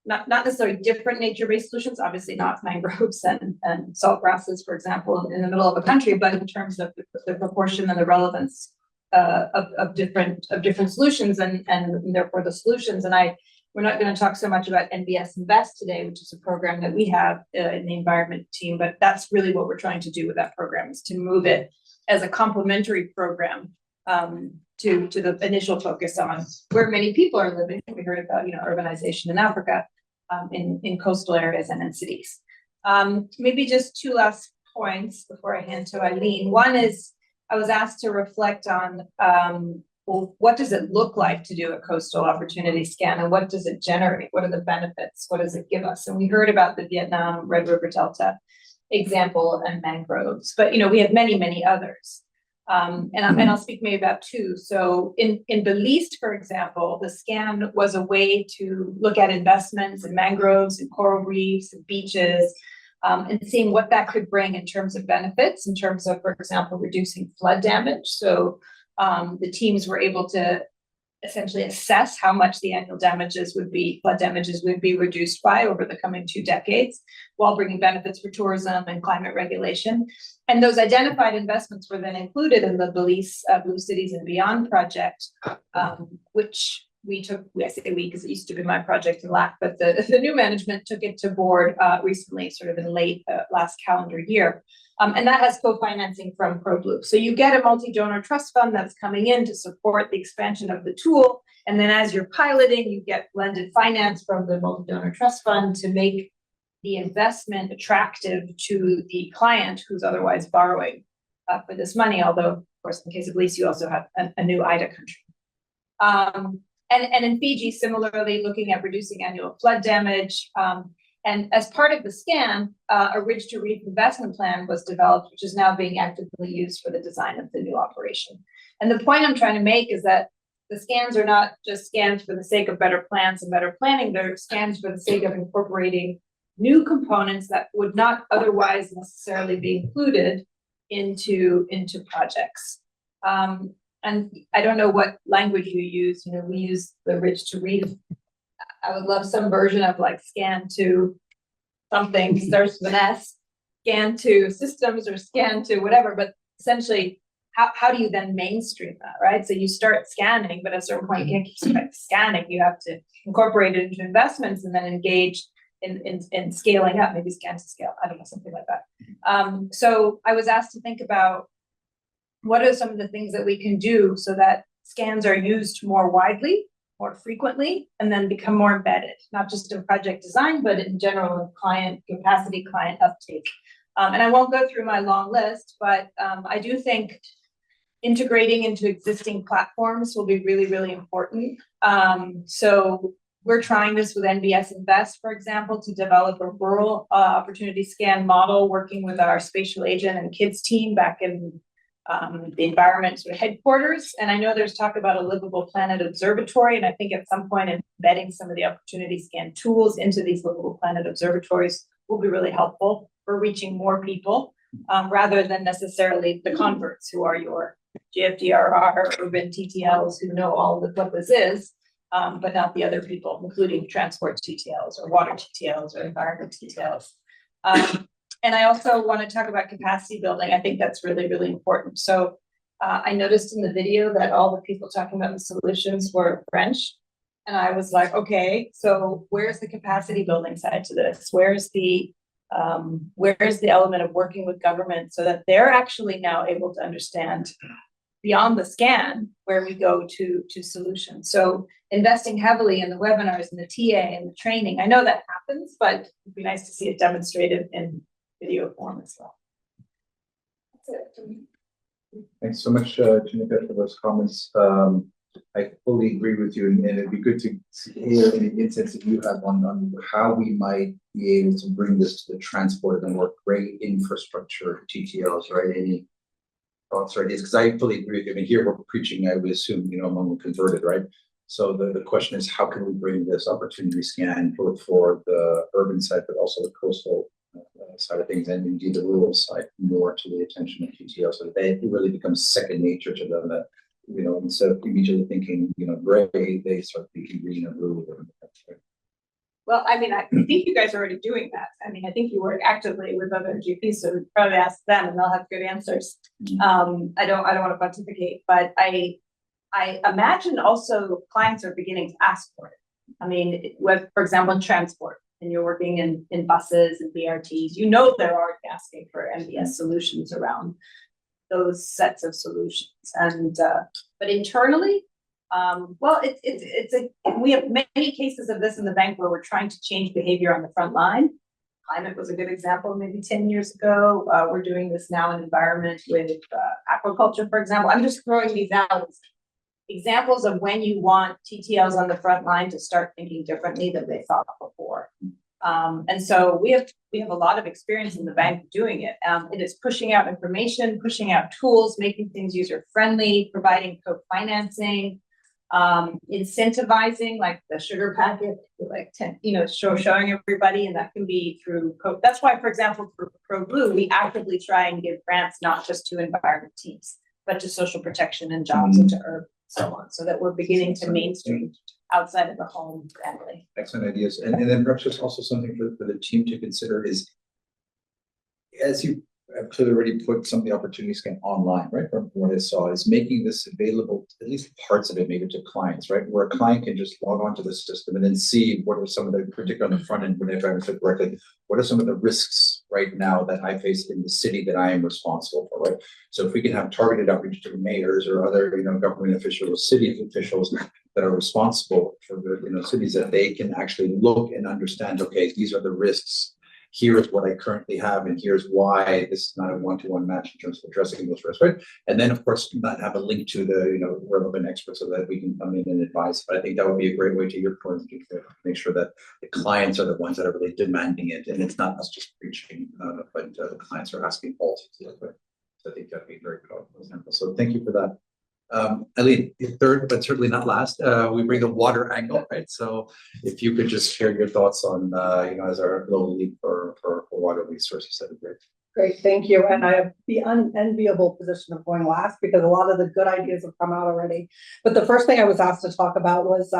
not necessarily different nature-based solutions, obviously not mangroves and salt grasses, for example, in the middle of a country, but in terms of the proportion and the relevance of different solutions and therefore the solutions. And we're not going to talk so much about NBS Invest today, which is a program that we have in the environment team, but that's really what we're trying to do with that program, is to move it as a complementary program to the initial focus on where many people are living. We heard about urbanization in Africa, in coastal areas and in cities. Maybe just two last points before I hand to Eileen. One is, I was asked to reflect on, well, what does it look like to do a coastal opportunity scan, and what does it generate? What are the benefits? What does it give us? And we heard about the Vietnam Red River Delta example and mangroves, but we have many, many others. And I'll speak maybe about two. So in Belize, for example, the scan was a way to look at investments in mangroves and coral reefs and beaches, and seeing what that could bring in terms of benefits, in terms of, for example, reducing flood damage. So the teams were able to essentially assess how much the annual flood damages would be reduced by over the coming 2 decades, while bringing benefits for tourism and climate regulation. And those identified investments were then included in the Belize Blue Cities and Beyond project, which I say we because it used to be my project in LAC, but the new management took it to board recently, sort of in late last calendar year. And that has co-financing from ProBlue. So you get a multi-donor trust fund that's coming in to support the expansion of the tool. And then as you're piloting, you get blended finance from the multi-donor trust fund to make the investment attractive to the client who's otherwise borrowing for this money. Although, of course, in the case of Belize, you also have a new IDA country. And in Fiji, similarly, looking at reducing annual flood damage. And as part of the scan, a Ridge to Reef investment plan was developed, which is now being actively used for the design of the new operation. And the point I'm trying to make is that the scans are not just scans for the sake of better plans and better planning, they're scans for the sake of incorporating new components that would not otherwise necessarily be included into projects. And I don't know what language you use. We use the Ridge to Reef. I would love some version of like scan to something, starts with an S, scan to systems or scan to whatever, but essentially, how do you then mainstream that, right? So you start scanning, but at a certain point, you can't keep scanning. You have to incorporate it into investments and then engage in scaling up, maybe scan to scale, I don't know, something like that. So I was asked to think about what are some of the things that we can do so that scans are used more widely, more frequently, and then become more embedded, not just in project design, but in general in client capacity, client uptake. And I won't go through my long list, but I do think integrating into existing platforms will be really, really important. So we're trying this with NBS Invest, for example, to develop a rural opportunity scan model, working with our spatial agent and kids team back in the environment sort of headquarters. And I know there's talk about a livable planet observatory, and I think at some point embedding some of the opportunity scan tools into these livable planet observatories will be really helpful for reaching more people, rather than necessarily the converts who are your GFDRR urban TTLs who know all of what this is, but not the other people, including transport TTLs or water TTLs or environment TTLs. And I also want to talk about capacity building. I think that's really, really important. So I noticed in the video that all the people talking about the solutions were French. And I was like, okay, so where's the capacity building side to this? Where's the element of working with government so that they're actually now able to understand beyond the scan where we go to solutions. So investing heavily in the webinars and the TA and the training. I know that happens, but it'd be nice to see it demonstrated in video form as well. That's it for me. Thanks so much, Janika, for those comments. I fully agree with you, and it'd be good to hear any insights that you have on how we might be able to bring this to the transport and more great infrastructure TTLs, right? Any thoughts or ideas? Because I fully agree with you. I mean, here we're preaching, I would assume, among the converted, right? So the question is, how can we bring this opportunity scan both for the urban side, but also the coastal side of things, and indeed the rural side, more to the attention of TTL, so that they really becomes second nature to them, that, instead of immediately thinking, gray, they start thinking green or blue. Well, I mean, I think you guys are already doing that. I mean, I think you work actively with other GPs, so we'd probably ask them and they'll have good answers. I don't want to pontificate, but I imagine also clients are beginning to ask for it. I mean, for example, in transport, and you're working in buses and BRTs, they're already asking for NBS solutions around those sets of solutions. And but internally, we have many cases of this in the bank where we're trying to change behavior on the front line. Climate was a good example maybe 10 years ago. We're doing this now in environment with aquaculture, for example. I'm just throwing these out as examples of when you want TTLs on the front line to start thinking differently than they thought before. And so we have a lot of experience in the bank doing it. It is pushing out information, pushing out tools, making things user-friendly, providing co-financing, incentivizing, like the sugar packet, like showing everybody, and that can be through Côte. That's why, for example, for ProBlue, we actively try and give grants not just to environment teams, but to social protection and jobs and to urban, so on, so that we're beginning to mainstream outside of the home family. Excellent ideas. And then perhaps just also something for the team to consider is, as you have clearly already put some of the opportunity scan online, right? From what I saw, is making this available, at least parts of it, maybe to clients, right? Where a client can just log on to the system and then see what are some of the, particularly on the front end, when if I understood correctly, what are some of the risks right now that I face in the city that I am responsible for, right? So if we can have targeted outreach to mayors or other, government officials, city officials that are responsible for the, cities, that they can actually look and understand, okay, these are the risks. Here's what I currently have, and here's why this is not a one-to-one match in terms of addressing those risks, right? And then, of course, not have a link to the, relevant experts so that we can come in and advise. But I think that would be a great way, to your point, to make sure that the clients are the ones that are really demanding it, and it's not us just preaching, but the clients are asking also to do it. So I think that'd be a very powerful example. So thank you for that. Eileen, third, but certainly not last, we bring the water angle, right? So if you could just share your thoughts on, as our global lead for water resources, that'd be great. Great, thank you. And I have the unenviable position of going last because a lot of the good ideas have come out already. But the first thing I was asked to talk about was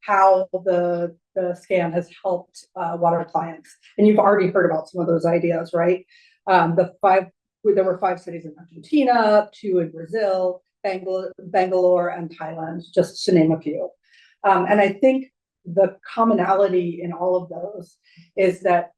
how the scan has helped water clients. And you've already heard about some of those ideas, right? There were 5 cities in Argentina, 2 in Brazil, Bangalore and Thailand, just to name a few. And I think the commonality in all of those is that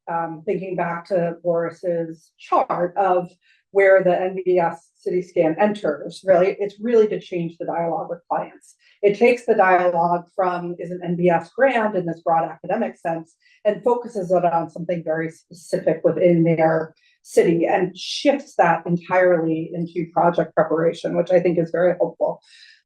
thinking back to Boris's chart of where the NBS City Scan enters, really, it's really to change the dialogue with clients. It takes the dialogue from, is an NBS grant in this broad academic sense, and focuses it on something very specific within their city and shifts that entirely into project preparation, which I think is very helpful.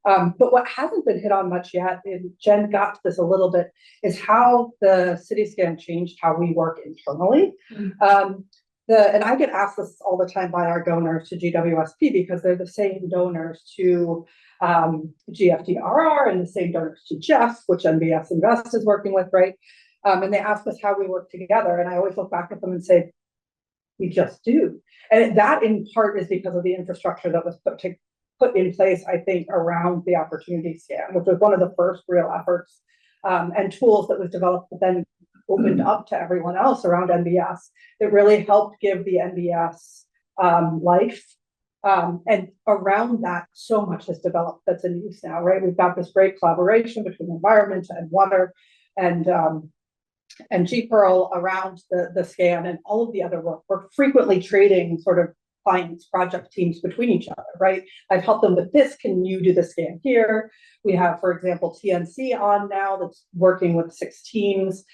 But what hasn't been hit on much yet, and Jen got to this a little bit, is how the city scan changed how we work internally. And I get asked this all the time by our donors to GWSP because they're the same donors to GFDRR and the same donors to Jeff, which NBS Invest is working with, right? And they ask us how we work together. And I always look back at them and say, we just do. And that in part is because of the infrastructure that was put in place, I think, around the opportunity scan, which was one of the first real efforts and tools that was developed, but then opened up to everyone else around NBS. It really helped give the NBS life. And around that, so much has developed that's in use now, right? We've got this great collaboration between environment and water and GPearl around the scan and all of the other work. We're frequently trading sort of clients, project teams between each other, right? I've helped them with this. Can you do the scan here? We have, for example, TNC on now that's working with 6 teams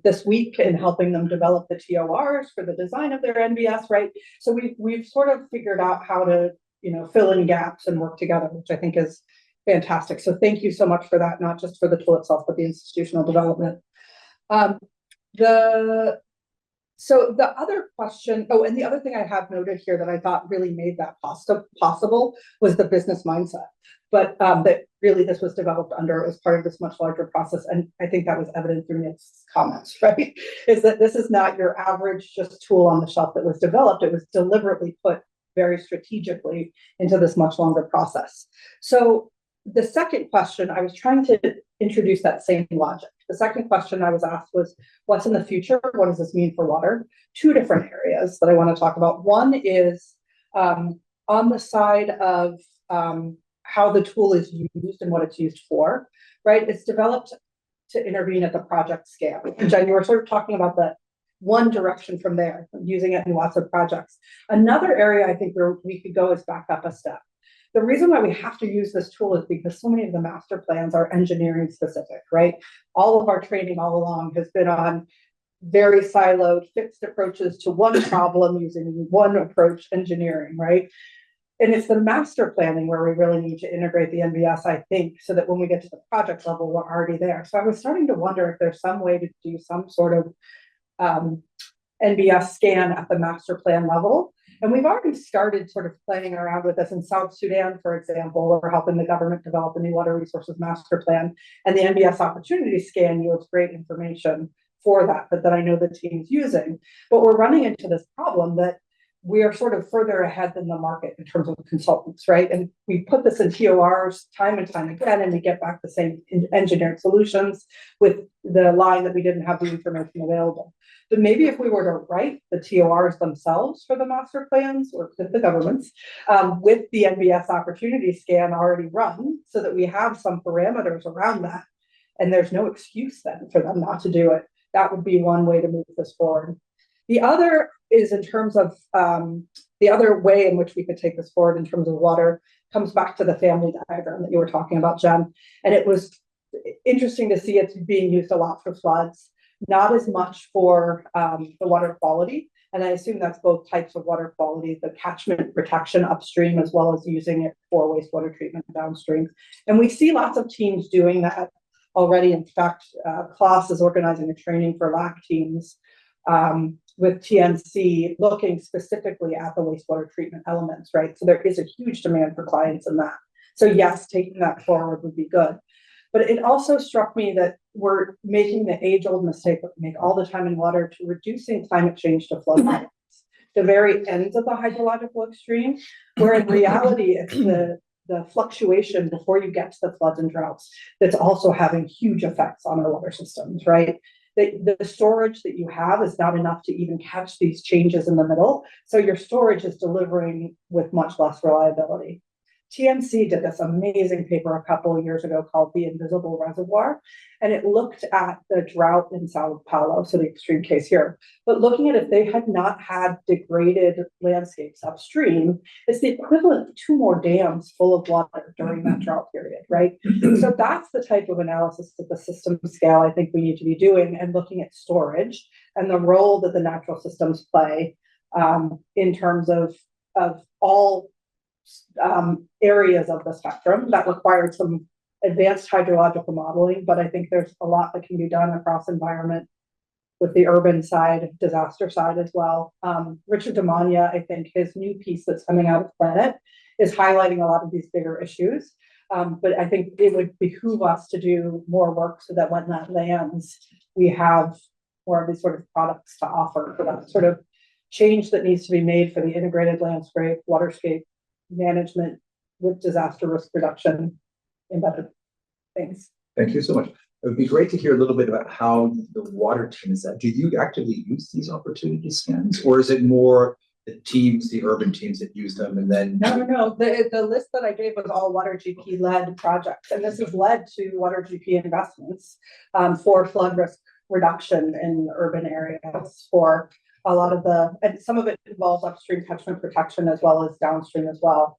this week and helping them develop the TORs for the design of their NBS, right? So we've sort of figured out how to, fill in gaps and work together, which I think is fantastic. So thank you so much for that, not just for the tool itself, but the institutional development. So the other question, and the other thing I have noted here that I thought really made that possible was the business mindset. But that really this was developed as part of this much larger process. And I think that was evident through Nick's comments, right? Is that this is not your average just tool on the shelf that was developed. It was deliberately put very strategically into this much longer process. So the second question, I was trying to introduce that same logic. The second question I was asked was, what's in the future? What does this mean for water? 2 different areas that I want to talk about. One is on the side of how the tool is used and what it's used for, right? It's developed to intervene at the project scale. And Jen, you were sort of talking about that one direction from there, using it in lots of projects. Another area I think where we could go is back up a step. The reason why we have to use this tool is because so many of the master plans are engineering specific, right? All of our training all along has been on very siloed, fixed approaches to one problem using one approach engineering, right? And it's the master planning where we really need to integrate the NBS, I think, so that when we get to the project level, we're already there. So I was starting to wonder if there's some way to do some sort of NBS scan at the master plan level. And we've already started sort of playing around with this in South Sudan, for example. We're helping the government develop a new water resources master plan, and the NBS Opportunity Scan yields great information for that I know the team's using. But we're running into this problem that we are sort of further ahead than the market in terms of consultants, right? And we put this in TORs time and time again, and we get back the same engineered solutions with the line that we didn't have the information available. But maybe if we were to write the TORs themselves for the master plans or the governments with the NBS Opportunity Scan already run so that we have some parameters around that, and there's no excuse then for them not to do it, that would be one way to move this forward. The other is in terms of the other way in which we could take this forward in terms of water comes back to the family diagram that you were talking about, Jen. And it was interesting to see it's being used a lot for floods, not as much for the water quality. And I assume that's both types of water quality, the catchment protection upstream, as well as using it for wastewater treatment downstream. And we see lots of teams doing that already. In fact, CLAS is organizing a training for LAC teams with TNC looking specifically at the wastewater treatment elements, right? So there is a huge demand for clients in that. So yes, taking that forward would be good. But it also struck me that we're making the age-old mistake that we make all the time in water to reducing climate change to flood levels, the very ends of the hydrological extreme, where in reality it's the fluctuation before you get to the floods and droughts that's also having huge effects on our water systems, right? The storage that you have is not enough to even catch these changes in the middle. So your storage is delivering with much less reliability. TNC did this amazing paper a couple of years ago called The Invisible Reservoir, and it looked at the drought in Sao Paulo, so the extreme case here, but looking at if they had not had degraded landscapes upstream, it's the equivalent of 2 more dams full of water during that drought period, right? So that's the type of analysis at the system scale I think we need to be doing, and looking at storage and the role that the natural systems play in terms of all areas of the spectrum that required some advanced hydrological modeling, but I think there's a lot that can be done across environment with the urban side, disaster side as well. Richard Damania, I think his new piece that's coming out of Planet is highlighting a lot of these bigger issues. But I think it would behoove us to do more work so that when that lands, we have more of these sort of products to offer for that sort of change that needs to be made for the integrated landscape, waterscape management with disaster risk reduction embedded things. Thank you so much. It would be great to hear a little bit about how the water team is that. Do you actively use these opportunity scans, or is it more the teams, the urban teams that use them, and then? No. The list that I gave was all Water GP led projects, and this has led to Water GP investments for flood risk reduction in urban areas for a lot of and some of it involves upstream catchment protection as well as downstream as well.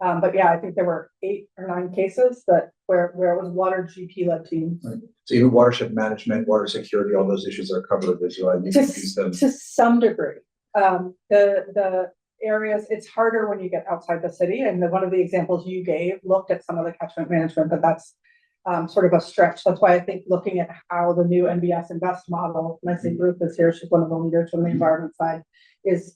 But yeah, I think there were 8 or 9 cases where it was Water GP led teams. Right. So even watershed management, water security, all those issues are covered as well. You can use them to some degree. The areas, it's harder when you get outside the city, and one of the examples you gave looked at some of the catchment management, but that's sort of a stretch. That's why I think looking at how the new NBS Invest model, and I say Ruth is here, she's one of the leaders from the environment side, is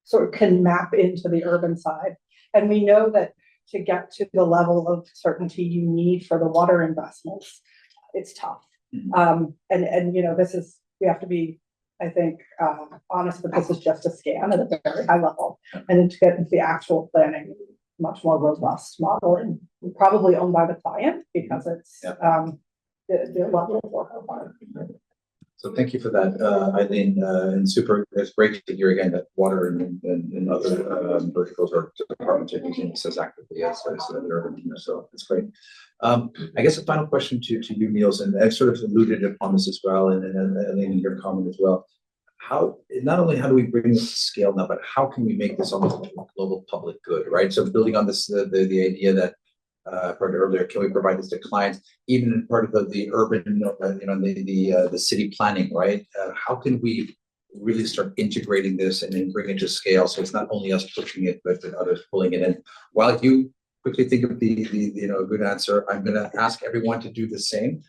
sort of can map into the urban side. And we know that to get to the level of certainty you need for the water investments, it's tough. And we have to be, I think, honest, but this is just a scan at a very high level. And to get into the actual planning, much more robust modeling, probably owned by the client because it's the level of work required. So thank you for that, Eileen, and it's great to hear again that water and other verticals or departments are using this as actively as the urban team. So it's great. I guess a final question to you, Niels, and I've sort of alluded upon this as well, and Eileen, in your comment as well. Not only how do we bring this to scale now, but how can we make this almost a global public good, right? So building on this, the idea that I heard earlier, can we provide this to clients, even in part of the urban, the city planning, right? How can we really start integrating this and then bring it to scale so it's not only us pushing it, but others pulling it in? While you quickly think of the good answer, I'm going to ask everyone to do the same.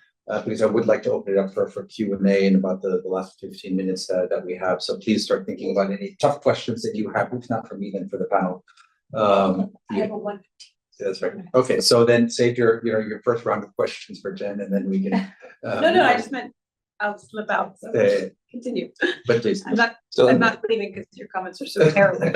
Because I would like to open it up for Q&A in about the last 15 minutes that we have. So please start thinking about any tough questions that you have, if not for me, then for the panel. I have a 1:15. That's right. Okay, so then save your first round of questions for Jen, and then we can. No, I just meant I'll slip out. So continue. But please. I'm not leaving because your comments are so terrible.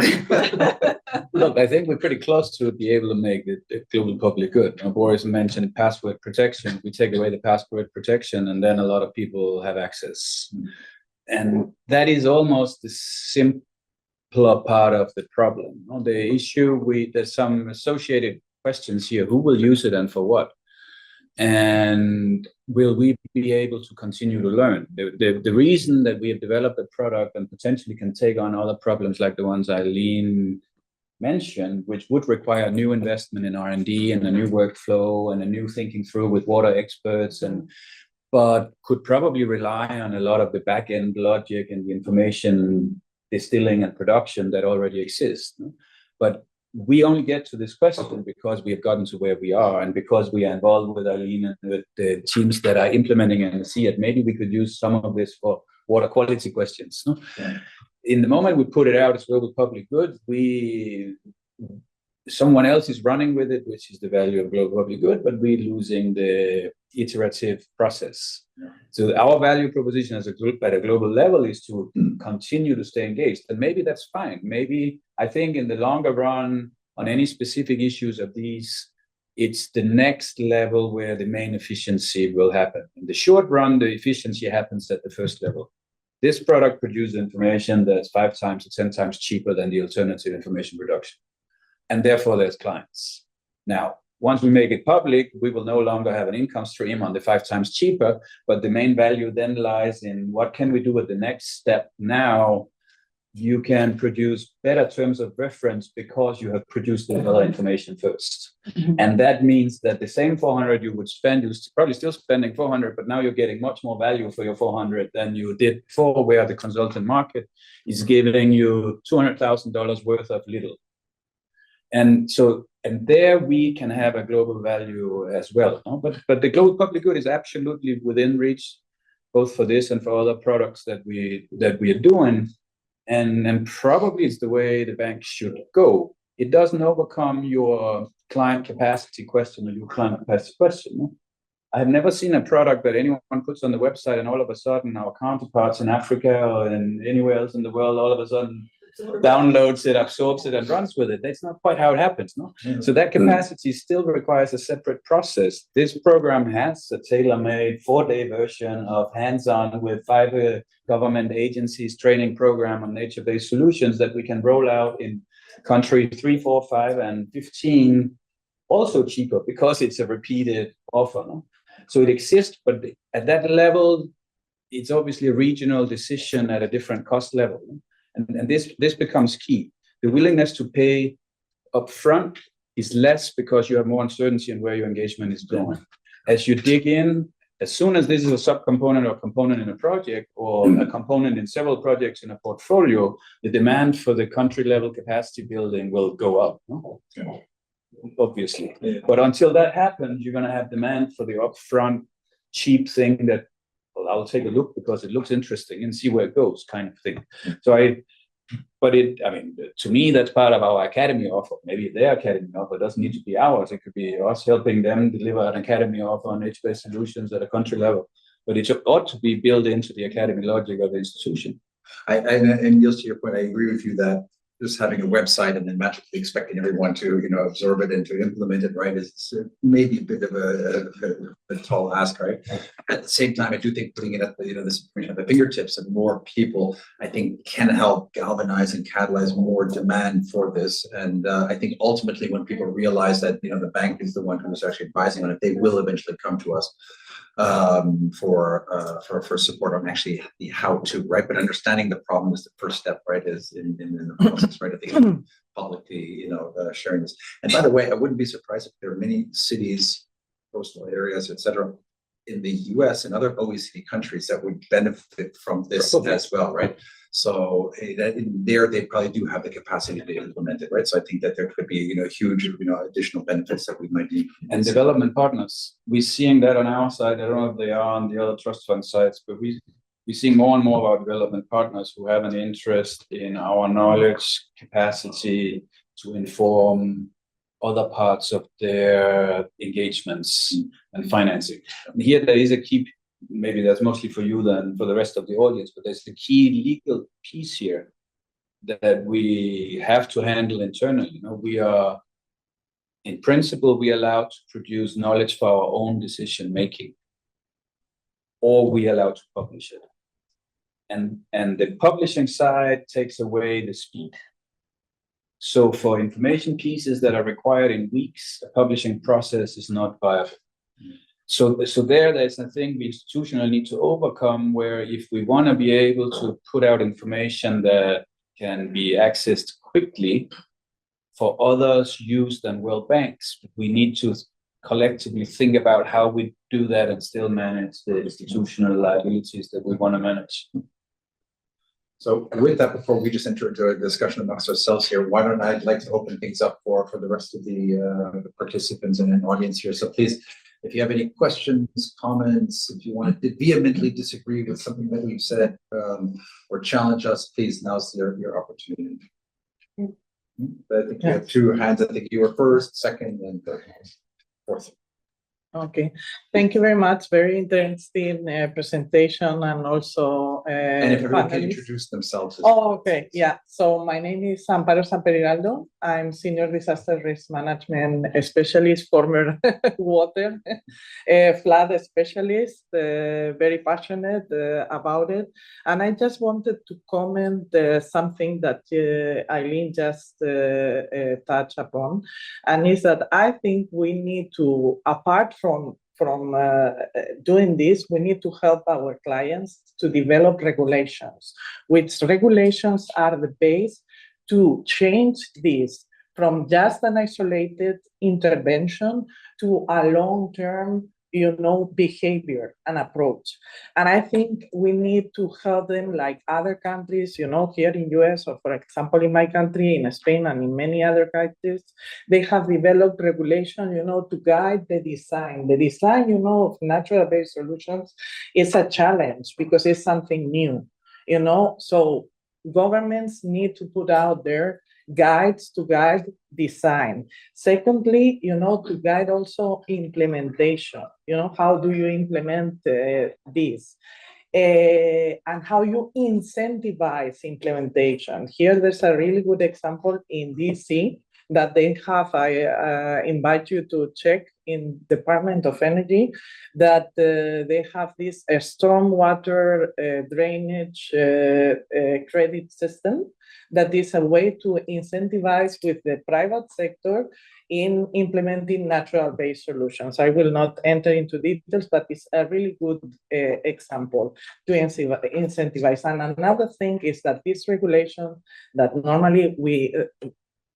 Look, I think we're pretty close to be able to make it global public good. Boris mentioned password protection. We take away the password protection, and then a lot of people have access. And that is almost the simpler part of the problem. On the issue, there's some associated questions here. Who will use it and for what? And will we be able to continue to learn? The reason that we have developed a product and potentially can take on other problems like the ones Eileen mentioned, which would require new investment in R&D and a new workflow and a new thinking through with water experts, but could probably rely on a lot of the back-end logic and the information distilling and production that already exists. But we only get to this question because we have gotten to where we are, and because we are involved with Eileen and with the teams that are implementing and see it. Maybe we could use some of this for water quality questions. No? Yeah. In the moment we put it out as global public good, someone else is running with it, which is the value of global public good, but we're losing the iterative process. Yeah. So our value proposition as a group at a global level is to continue to stay engaged, and maybe that's fine. Maybe I think in the longer run, on any specific issues of these, it's the next level where the main efficiency will happen. In the short run, the efficiency happens at the first level. This product produces information that's 5 times or 10 times cheaper than the alternative information production. And therefore, there's clients. Now, once we make it public, we will no longer have an income stream on the 5 times cheaper, but the main value then lies in what can we do at the next step now. You can produce better terms of reference because you have produced the other information first. And that means that the same 400 you would spend, you're probably still spending 400, but now you're getting much more value for your 400 than you did before, where the consultant market is giving you $200,000 worth of little. And so, and there we can have a global value as well. No? But the global public good is absolutely within reach, both for this and for other products that we are doing. And probably it's the way the bank should go. It doesn't overcome your client capacity question or your client capacity question. No? I have never seen a product that anyone puts on the website and all of a sudden our counterparts in Africa or in anywhere else in the world all of a sudden downloads it, absorbs it, and runs with it. That's not quite how it happens, no? So that capacity still requires a separate process. This program has a tailor-made 4-day version of hands-on with 5 government agencies training program on nature-based solutions that we can roll out in country 3, 4, 5, and 15, also cheaper because it's a repeated offer. No? So it exists, but at that level, it's obviously a regional decision at a different cost level. No? And this becomes key. The willingness to pay upfront is less because you have more uncertainty in where your engagement is going. As you dig in, as soon as this is a subcomponent or component in a project or a component in several projects in a portfolio, the demand for the country level capacity building will go up. No? Obviously. But until that happens, you're going to have demand for the upfront cheap thing that, well, I'll take a look because it looks interesting and see where it goes kind of thing. So I mean, to me, that's part of our academy offer. Maybe their academy offer doesn't need to be ours. It could be us helping them deliver an academy offer on nature-based solutions at a country level. But it ought to be built into the academy logic of the institution. And Niels, to your point, I agree with you that just having a website and then magically expecting everyone to, absorb it and to implement it, right, is maybe a bit of a tall ask, right? At the same time, I do think putting it at the, this at the fingertips of more people, I think can help galvanize and catalyze more demand for this. And I think ultimately when people realize that, the bank is the one who's actually advising on it, they will eventually come to us for support on actually the how to, right? But understanding the problem is the first step, right? Is in the process, right? I think publicly, sharing this. And by the way, I wouldn't be surprised if there are many cities, coastal areas, etc., in the US and other OECD countries that would benefit from this as well, right? So that in there, they probably do have the capacity to implement it, right? So I think that there could be, huge, additional benefits that we might need. And development partners, we're seeing that on our side. I don't know if they are on the other trust fund sites, but we see more and more of our development partners who have an interest in our knowledge, capacity to inform other parts of their engagements and financing. And here there is a key, maybe that's mostly for you than for the rest of the audience, but there's the key legal piece here that we have to handle internally. We are, in principle, we are allowed to produce knowledge for our own decision making, or we are allowed to publish it. And the publishing side takes away the speed. So for information pieces that are required in weeks, the publishing process is not viable. So there's a thing we institutionally need to overcome, where if we want to be able to put out information that can be accessed quickly for others' use than World Bank's, we need to collectively think about how we do that and still manage the institutional liabilities that we want to manage. So with that, before we just enter into a discussion amongst ourselves here, why don't I'd like to open things up for the rest of the participants and audience here. So please, if you have any questions, comments, if you want to vehemently disagree with something that we've said or challenge us, please, now's your opportunity. I think you have 2 hands. I think you were first, second, and fourth. Okay, thank you very much. Very interesting presentation, and also and if everyone can introduce themselves. Oh, okay, yeah. So my name is Amparo Sanperiraldo. I'm Senior Disaster Risk Management Specialist, former water flood specialist, very passionate about it. And I just wanted to comment something that Eileen just touched upon, and is that I think we need to, apart from doing this, we need to help our clients to develop regulations, which regulations are the base to change this from just an isolated intervention to a long-term, behavior and approach. And I think we need to help them like other countries, here in US, or for example, in my country, in Spain, and in many other countries, they have developed regulation, to guide the design. The design, of natural-based solutions is a challenge because it's something new, so governments need to put out there guides to guide design. Secondly, to guide also implementation. How do you implement this? And how you incentivize implementation. Here, there's a really good example in DC that they have. I invite you to check in Department of Energy that they have this stormwater drainage credit system that is a way to incentivize with the private sector in implementing natural-based solutions. I will not enter into details, but it's a really good example to incentivize. And another thing is that this regulation that normally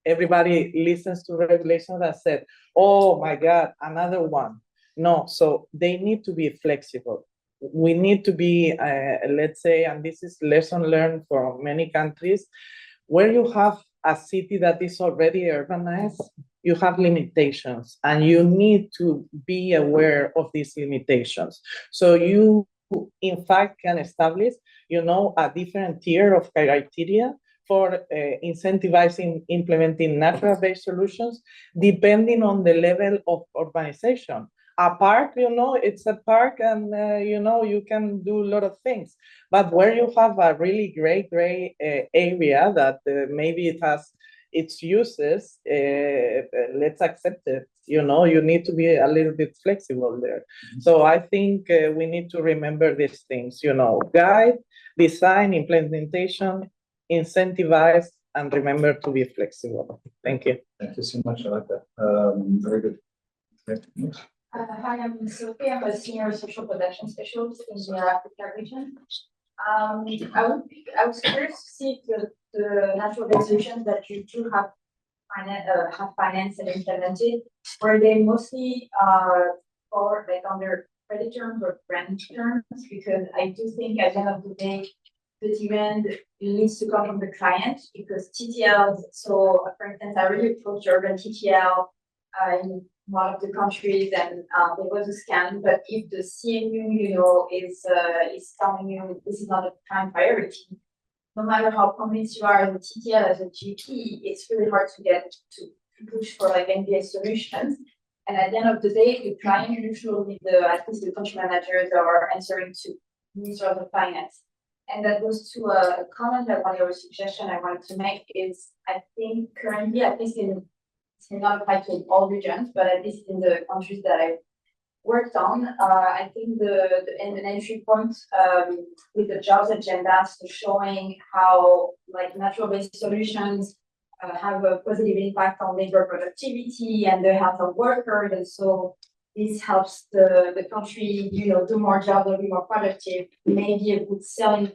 everybody listens to regulations that said, oh my God, another one. No, so they need to be flexible. We need to be, let's say, and this is lesson learned from many countries, where you have a city that is already urbanized, you have limitations, and you need to be aware of these limitations. So you, in fact, can establish, a different tier of criteria for incentivizing implementing natural-based solutions, depending on the level of urbanization. A park, it's a park, and you can do a lot of things. But where you have a really great area that maybe it has its uses, let's accept it. You need to be a little bit flexible there. So I think we need to remember these things. Guide, design, implementation, incentivize, and remember to be flexible. Thank you. Thank you so much. I like that. Very good. Hi, I'm Sophie. I'm a senior social protection specialist in the Africa region. I was curious to see if the natural solutions that you do have financed and implemented, were they mostly for under credit terms or grant terms? Because I do think at the end of the day, the demand needs to come from the client, because TTLs. So, for instance, I really approached urban TTL in one of the countries, and there was a scan. But if the CMU, is telling you this is not a prime priority, no matter how convinced you are as a TTL, as a GP, it's really hard to get to push for NBS solutions. And at the end of the day, the client usually, at least the country managers, are answering to Minister of Finance. And that goes to a comment that one of your suggestions I wanted to make is, I think currently, at least it's not applied to all regions, but at least in the countries that I've worked on, I think an entry point with the jobs agenda, so showing how natural-based solutions have a positive impact on labor productivity and the health of workers, and so this helps the country, do more jobs or be more productive. Maybe a good selling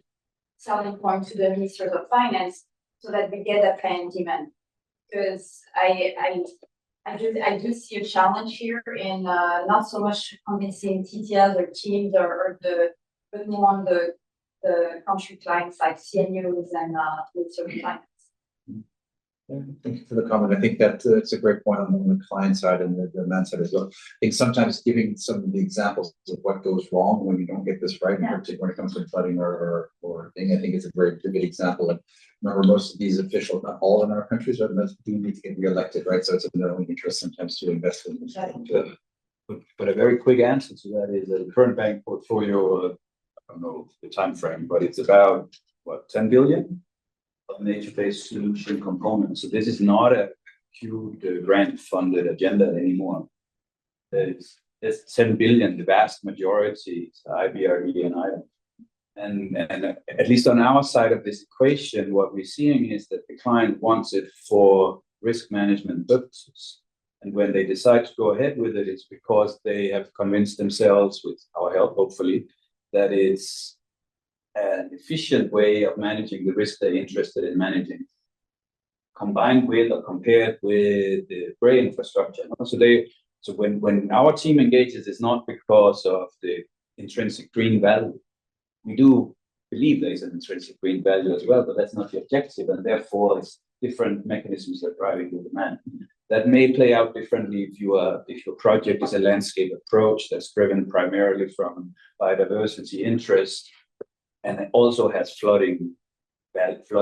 point to the Ministers of Finance, so that we get that client demand. Because I do see a challenge here in not so much convincing TTLs or teams but more on the country clients like CNUs and Minister of Finance. Thank you for the comment. I think that it's a great point on the client side and the demand side as well. I think sometimes giving some of the examples of what goes wrong when you don't get this right, in particular when it comes to flooding or thing, I think is a very good example. And remember, most of these officials, not all in our countries, do need to get reelected, right? So it's in their own interest sometimes to invest in this. But a very quick answer to that is that the current bank portfolio, I don't know the time frame, but it's about 10 billion of nature-based solution components. So this is not a huge grant-funded agenda anymore. There's 10 billion, the vast majority is IBRD and IDA. And at least on our side of this equation, what we're seeing is that the client wants it for risk management purposes. And when they decide to go ahead with it, it's because they have convinced themselves, with our help, hopefully, that it's an efficient way of managing the risk they're interested in managing, combined with or compared with the gray infrastructure. So when our team engages, it's not because of the intrinsic green value. We do believe there is an intrinsic green value as well, but that's not the objective, and therefore it's different mechanisms that are driving the demand. That may play out differently if your project is a landscape approach that's driven primarily from biodiversity interest, and it also has flood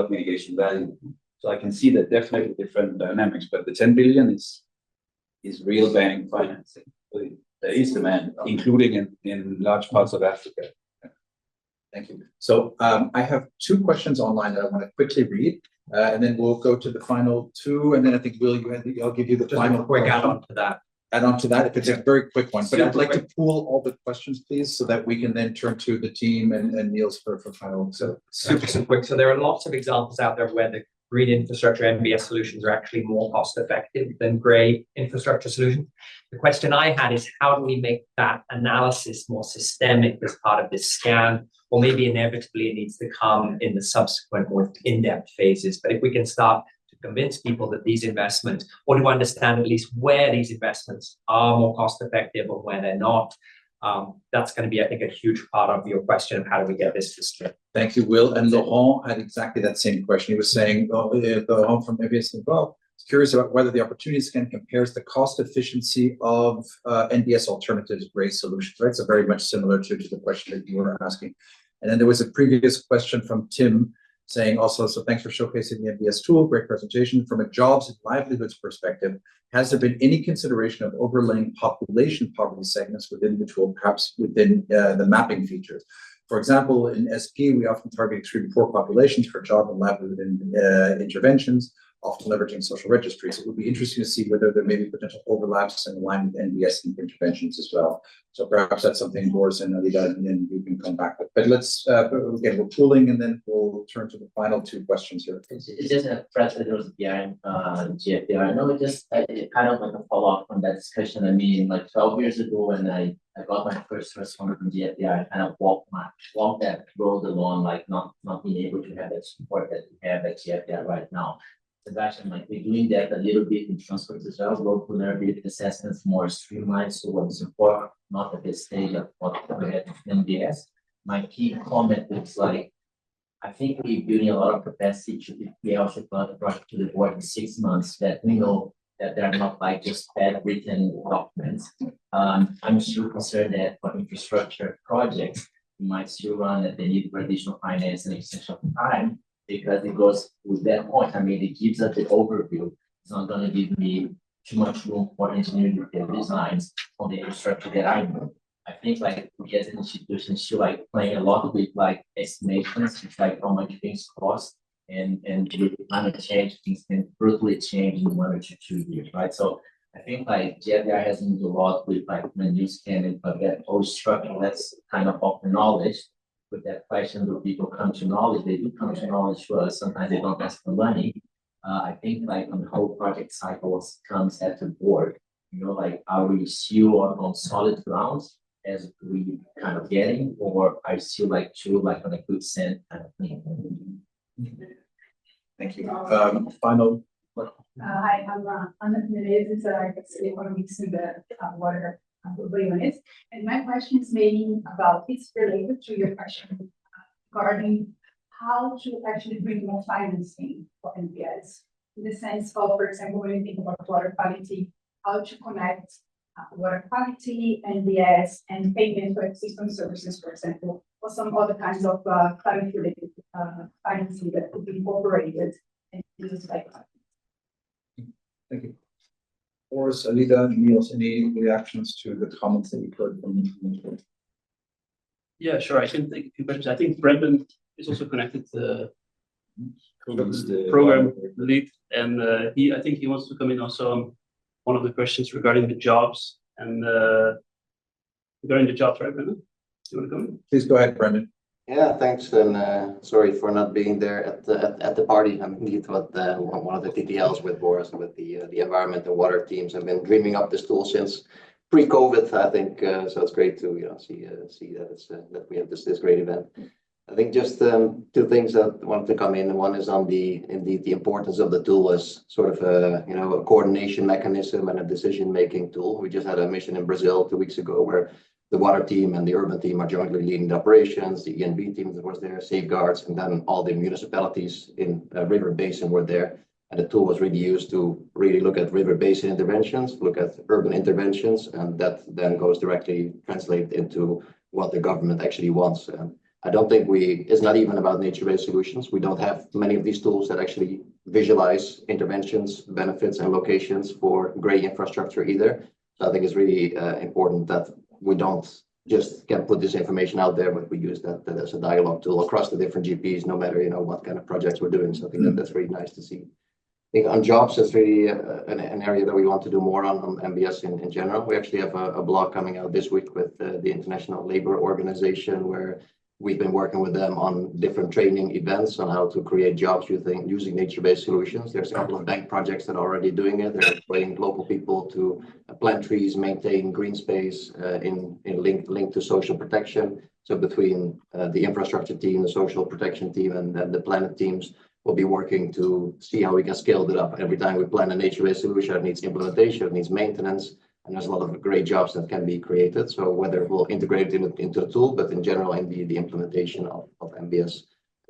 mitigation value. So I can see that definitely different dynamics, but the 10 billion is real bank financing. There is demand, including in large parts of Africa. Thank you. So I have two questions online that I want to quickly read, and then we'll go to the final two, and then I think I'll give you the final quick add-on to that. Add on to that, if it's a very quick one. But I'd like to pool all the questions, please, so that we can then turn to the team and Niels for final. So Super quick. So there are lots of examples out there where the green infrastructure NBS solutions are actually more cost effective than grey infrastructure solutions. The question I had is, how do we make that analysis more systemic as part of this scan? Or maybe inevitably it needs to come in the subsequent more in-depth phases. But if we can start to convince people that these investments, or to understand at least where these investments are more cost effective or where they're not, that's going to be, I think, a huge part of your question of how do we get this to scale. Thank you, Will. And Laurent had exactly that same question. He was saying, Laurent from NBS as well, is curious about whether the opportunity scan compares the cost efficiency of NBS alternatives grey solutions, right? So very much similar to the question that you were asking. And then there was a previous question from Tim saying also, so thanks for showcasing the NBS tool, great presentation. From a jobs and livelihoods perspective, has there been any consideration of overlaying population poverty segments within the tool, perhaps within the mapping features? For example, in SP, we often target extremely poor populations for job and livelihood interventions, often leveraging social registries. It would be interesting to see whether there may be potential overlaps in line with NBS interventions as well. So perhaps that's something Boris and Alida, and then we can come back with. But let's, again, we're pooling and then we'll turn to the final two questions here. It's just a thread that was behind GFDR. I know it just kind of like a follow-up from that discussion. I mean, like 12 years ago when I got my first responder from GFDR, I kind of walked that road alone, like not being able to have that support that we have at GFDR right now. It's actually like we're doing that a little bit in transport as well, local vulnerability assessments more streamlined, so what support not at this stage of what we had with NBS. My key comment is like, I think we're building a lot of capacity to be able to put the project to the board in 6 months that we know that they're not like just bad written documents. I'm still concerned that for infrastructure projects, you might still run that they need for additional finance and extension of time, because it goes with that point. I mean, it gives us the overview. It's not going to give me too much room for engineering designs on the infrastructure that I know. I think like we as an institution should like playing a lot with like estimations, it's like how much things cost, and with climate change, things can brutally change in 1 or 2 years, right? So I think like GFDR has moved a lot with like the new scanning, but that whole structure, that's kind of off the knowledge. With that question, do people come to knowledge? They do come to knowledge to us. Sometimes they don't ask for money. I think like on the whole project cycle comes at the board, you know, like are we still on solid grounds as we kind of getting, or are you still like true like on a quicksand kind of thing? Thank you. Final. Hi, I'm Anna Menezes. I economics in the water units. And my question is mainly about, it's related to your question regarding how to actually bring more financing for NBS. In the sense of, for example, when you think about water quality, how to connect water quality, NBS, and payment for system services, for example, or some other kinds of climate-related financing that could be incorporated and used like that. Thank you. Boris, Alida, Niels, any reactions to the comments that you've heard from me? Yeah, sure. I can take a few questions. I think Brendan is also connected to the program lead, and I think he wants to come in also on one of the questions regarding the jobs and regarding the jobs, right, Brendan? You want to come in? Please go ahead, Brendan. Yeah, thanks, and sorry for not being there at the party. I'm indeed with one of the TTLs with Boris and with the environment and water teams. I've been dreaming up this tool since pre-COVID, I think. So it's great to see that it's that we have this great event. I think just two things that want to come in. One is on indeed the importance of the tool as sort of a coordination mechanism and a decision-making tool. We just had a mission in Brazil 2 weeks ago where the water team and the urban team are jointly leading the operations. The ENB team that was there, safeguards, and then all the municipalities in river basin were there. And the tool was really used to really look at river basin interventions, look at urban interventions, and that then goes directly translate into what the government actually wants. I don't think it's not even about nature-based solutions. We don't have many of these tools that actually visualize interventions, benefits, and locations for gray infrastructure either. So I think it's really important that we don't just can put this information out there, but we use that as a dialogue tool across the different GPs, no matter what kind of projects we're doing. So I think that's really nice to see. I think on jobs, that's really an area that we want to do more on NBS in general. We actually have a blog coming out this week with the International Labour Organization, where we've been working with them on different training events on how to create jobs using nature-based solutions. There's a couple of bank projects that are already doing it. They're training local people to plant trees, maintain green space in link to social protection. So between the infrastructure team, the social protection team, and the planet teams, we'll be working to see how we can scale it up. Every time we plan a nature-based solution, it needs implementation, it needs maintenance, and there's a lot of great jobs that can be created. So whether we'll integrate it into a tool, but in general, in the implementation of NBS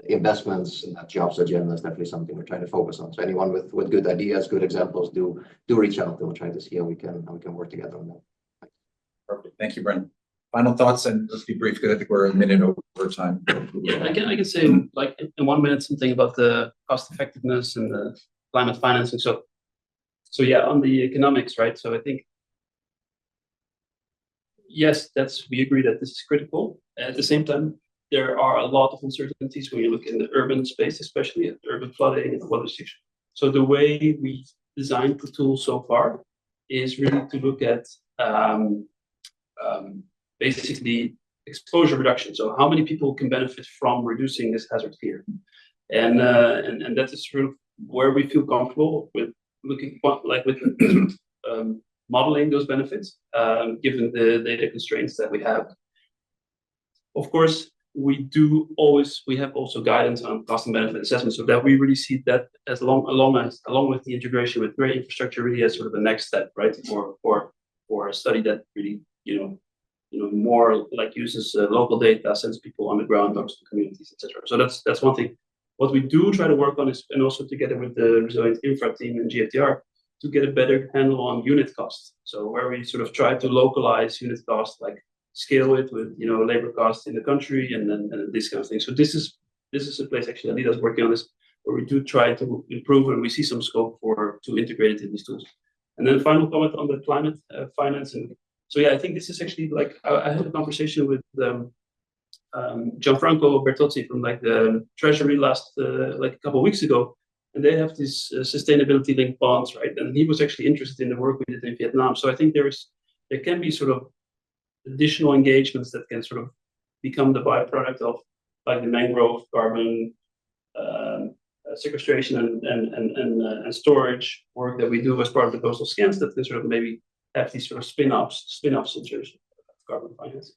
investments and that jobs agenda is definitely something we're trying to focus on. So anyone with good ideas, good examples, do reach out, and we'll try to see how we can work together on that. Perfect. Thank you, Brendan. Final thoughts, and let's be brief because I think we're a minute over time. Yeah, I can say like in 1 minute something about the cost effectiveness and the climate financing. So yeah, on the economics, right? So I think yes, we agree that this is critical. At the same time, there are a lot of uncertainties when you look in the urban space, especially at urban flooding and water restriction. So the way we designed the tool so far is really to look at basically exposure reduction. So how many people can benefit from reducing this hazard here? And that is sort of where we feel comfortable with looking with modeling those benefits, given the data constraints that we have. Of course, we have also guidance on cost and benefit assessment, so that we really see that as along with the integration with gray infrastructure really as sort of the next step, right? For a study that really, more like uses local data, sends people on the ground, talks to communities, etc. So that's one thing. What we do try to work on is, and also together with the Resilient Infra team and GFTR, to get a better handle on unit costs. So where we sort of try to localize unit cost, like scale it with labor costs in the country and this kind of thing. So this is a place actually Alita's working on this, where we do try to improve, and we see some scope to integrate it in these tools. And then final comment on the climate financing. So yeah, I think this is actually like I had a conversation with Gianfranco Bertozzi from like the Treasury like a couple of weeks ago, and they have these sustainability linked bonds, right? And he was actually interested in the work we did in Vietnam. So I think there can be sort of additional engagements that can sort of become the byproduct of like the mangrove carbon sequestration and storage work that we do as part of the coastal scans that can sort of maybe have these sort of spin-offs in terms of carbon finance.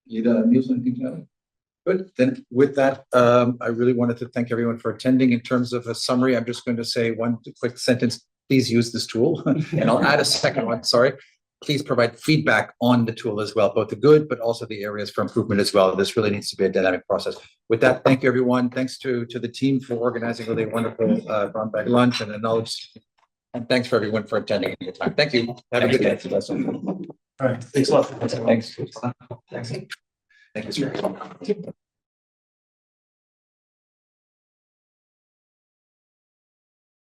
Niels, anything to add? Good. Then with that, I really wanted to thank everyone for attending. In terms of a summary, I'm just going to say one quick sentence. Please use this tool. And I'll add a second one, sorry. Please provide feedback on the tool as well, both the good, but also the areas for improvement as well. This really needs to be a dynamic process. With that, thank you, everyone. Thanks to the team for organizing a really wonderful brown bag lunch and a knowledge. And thanks for everyone for attending at your time. Thank you. Have a good day. All right. Thanks a lot. Thanks. Thank you, sir.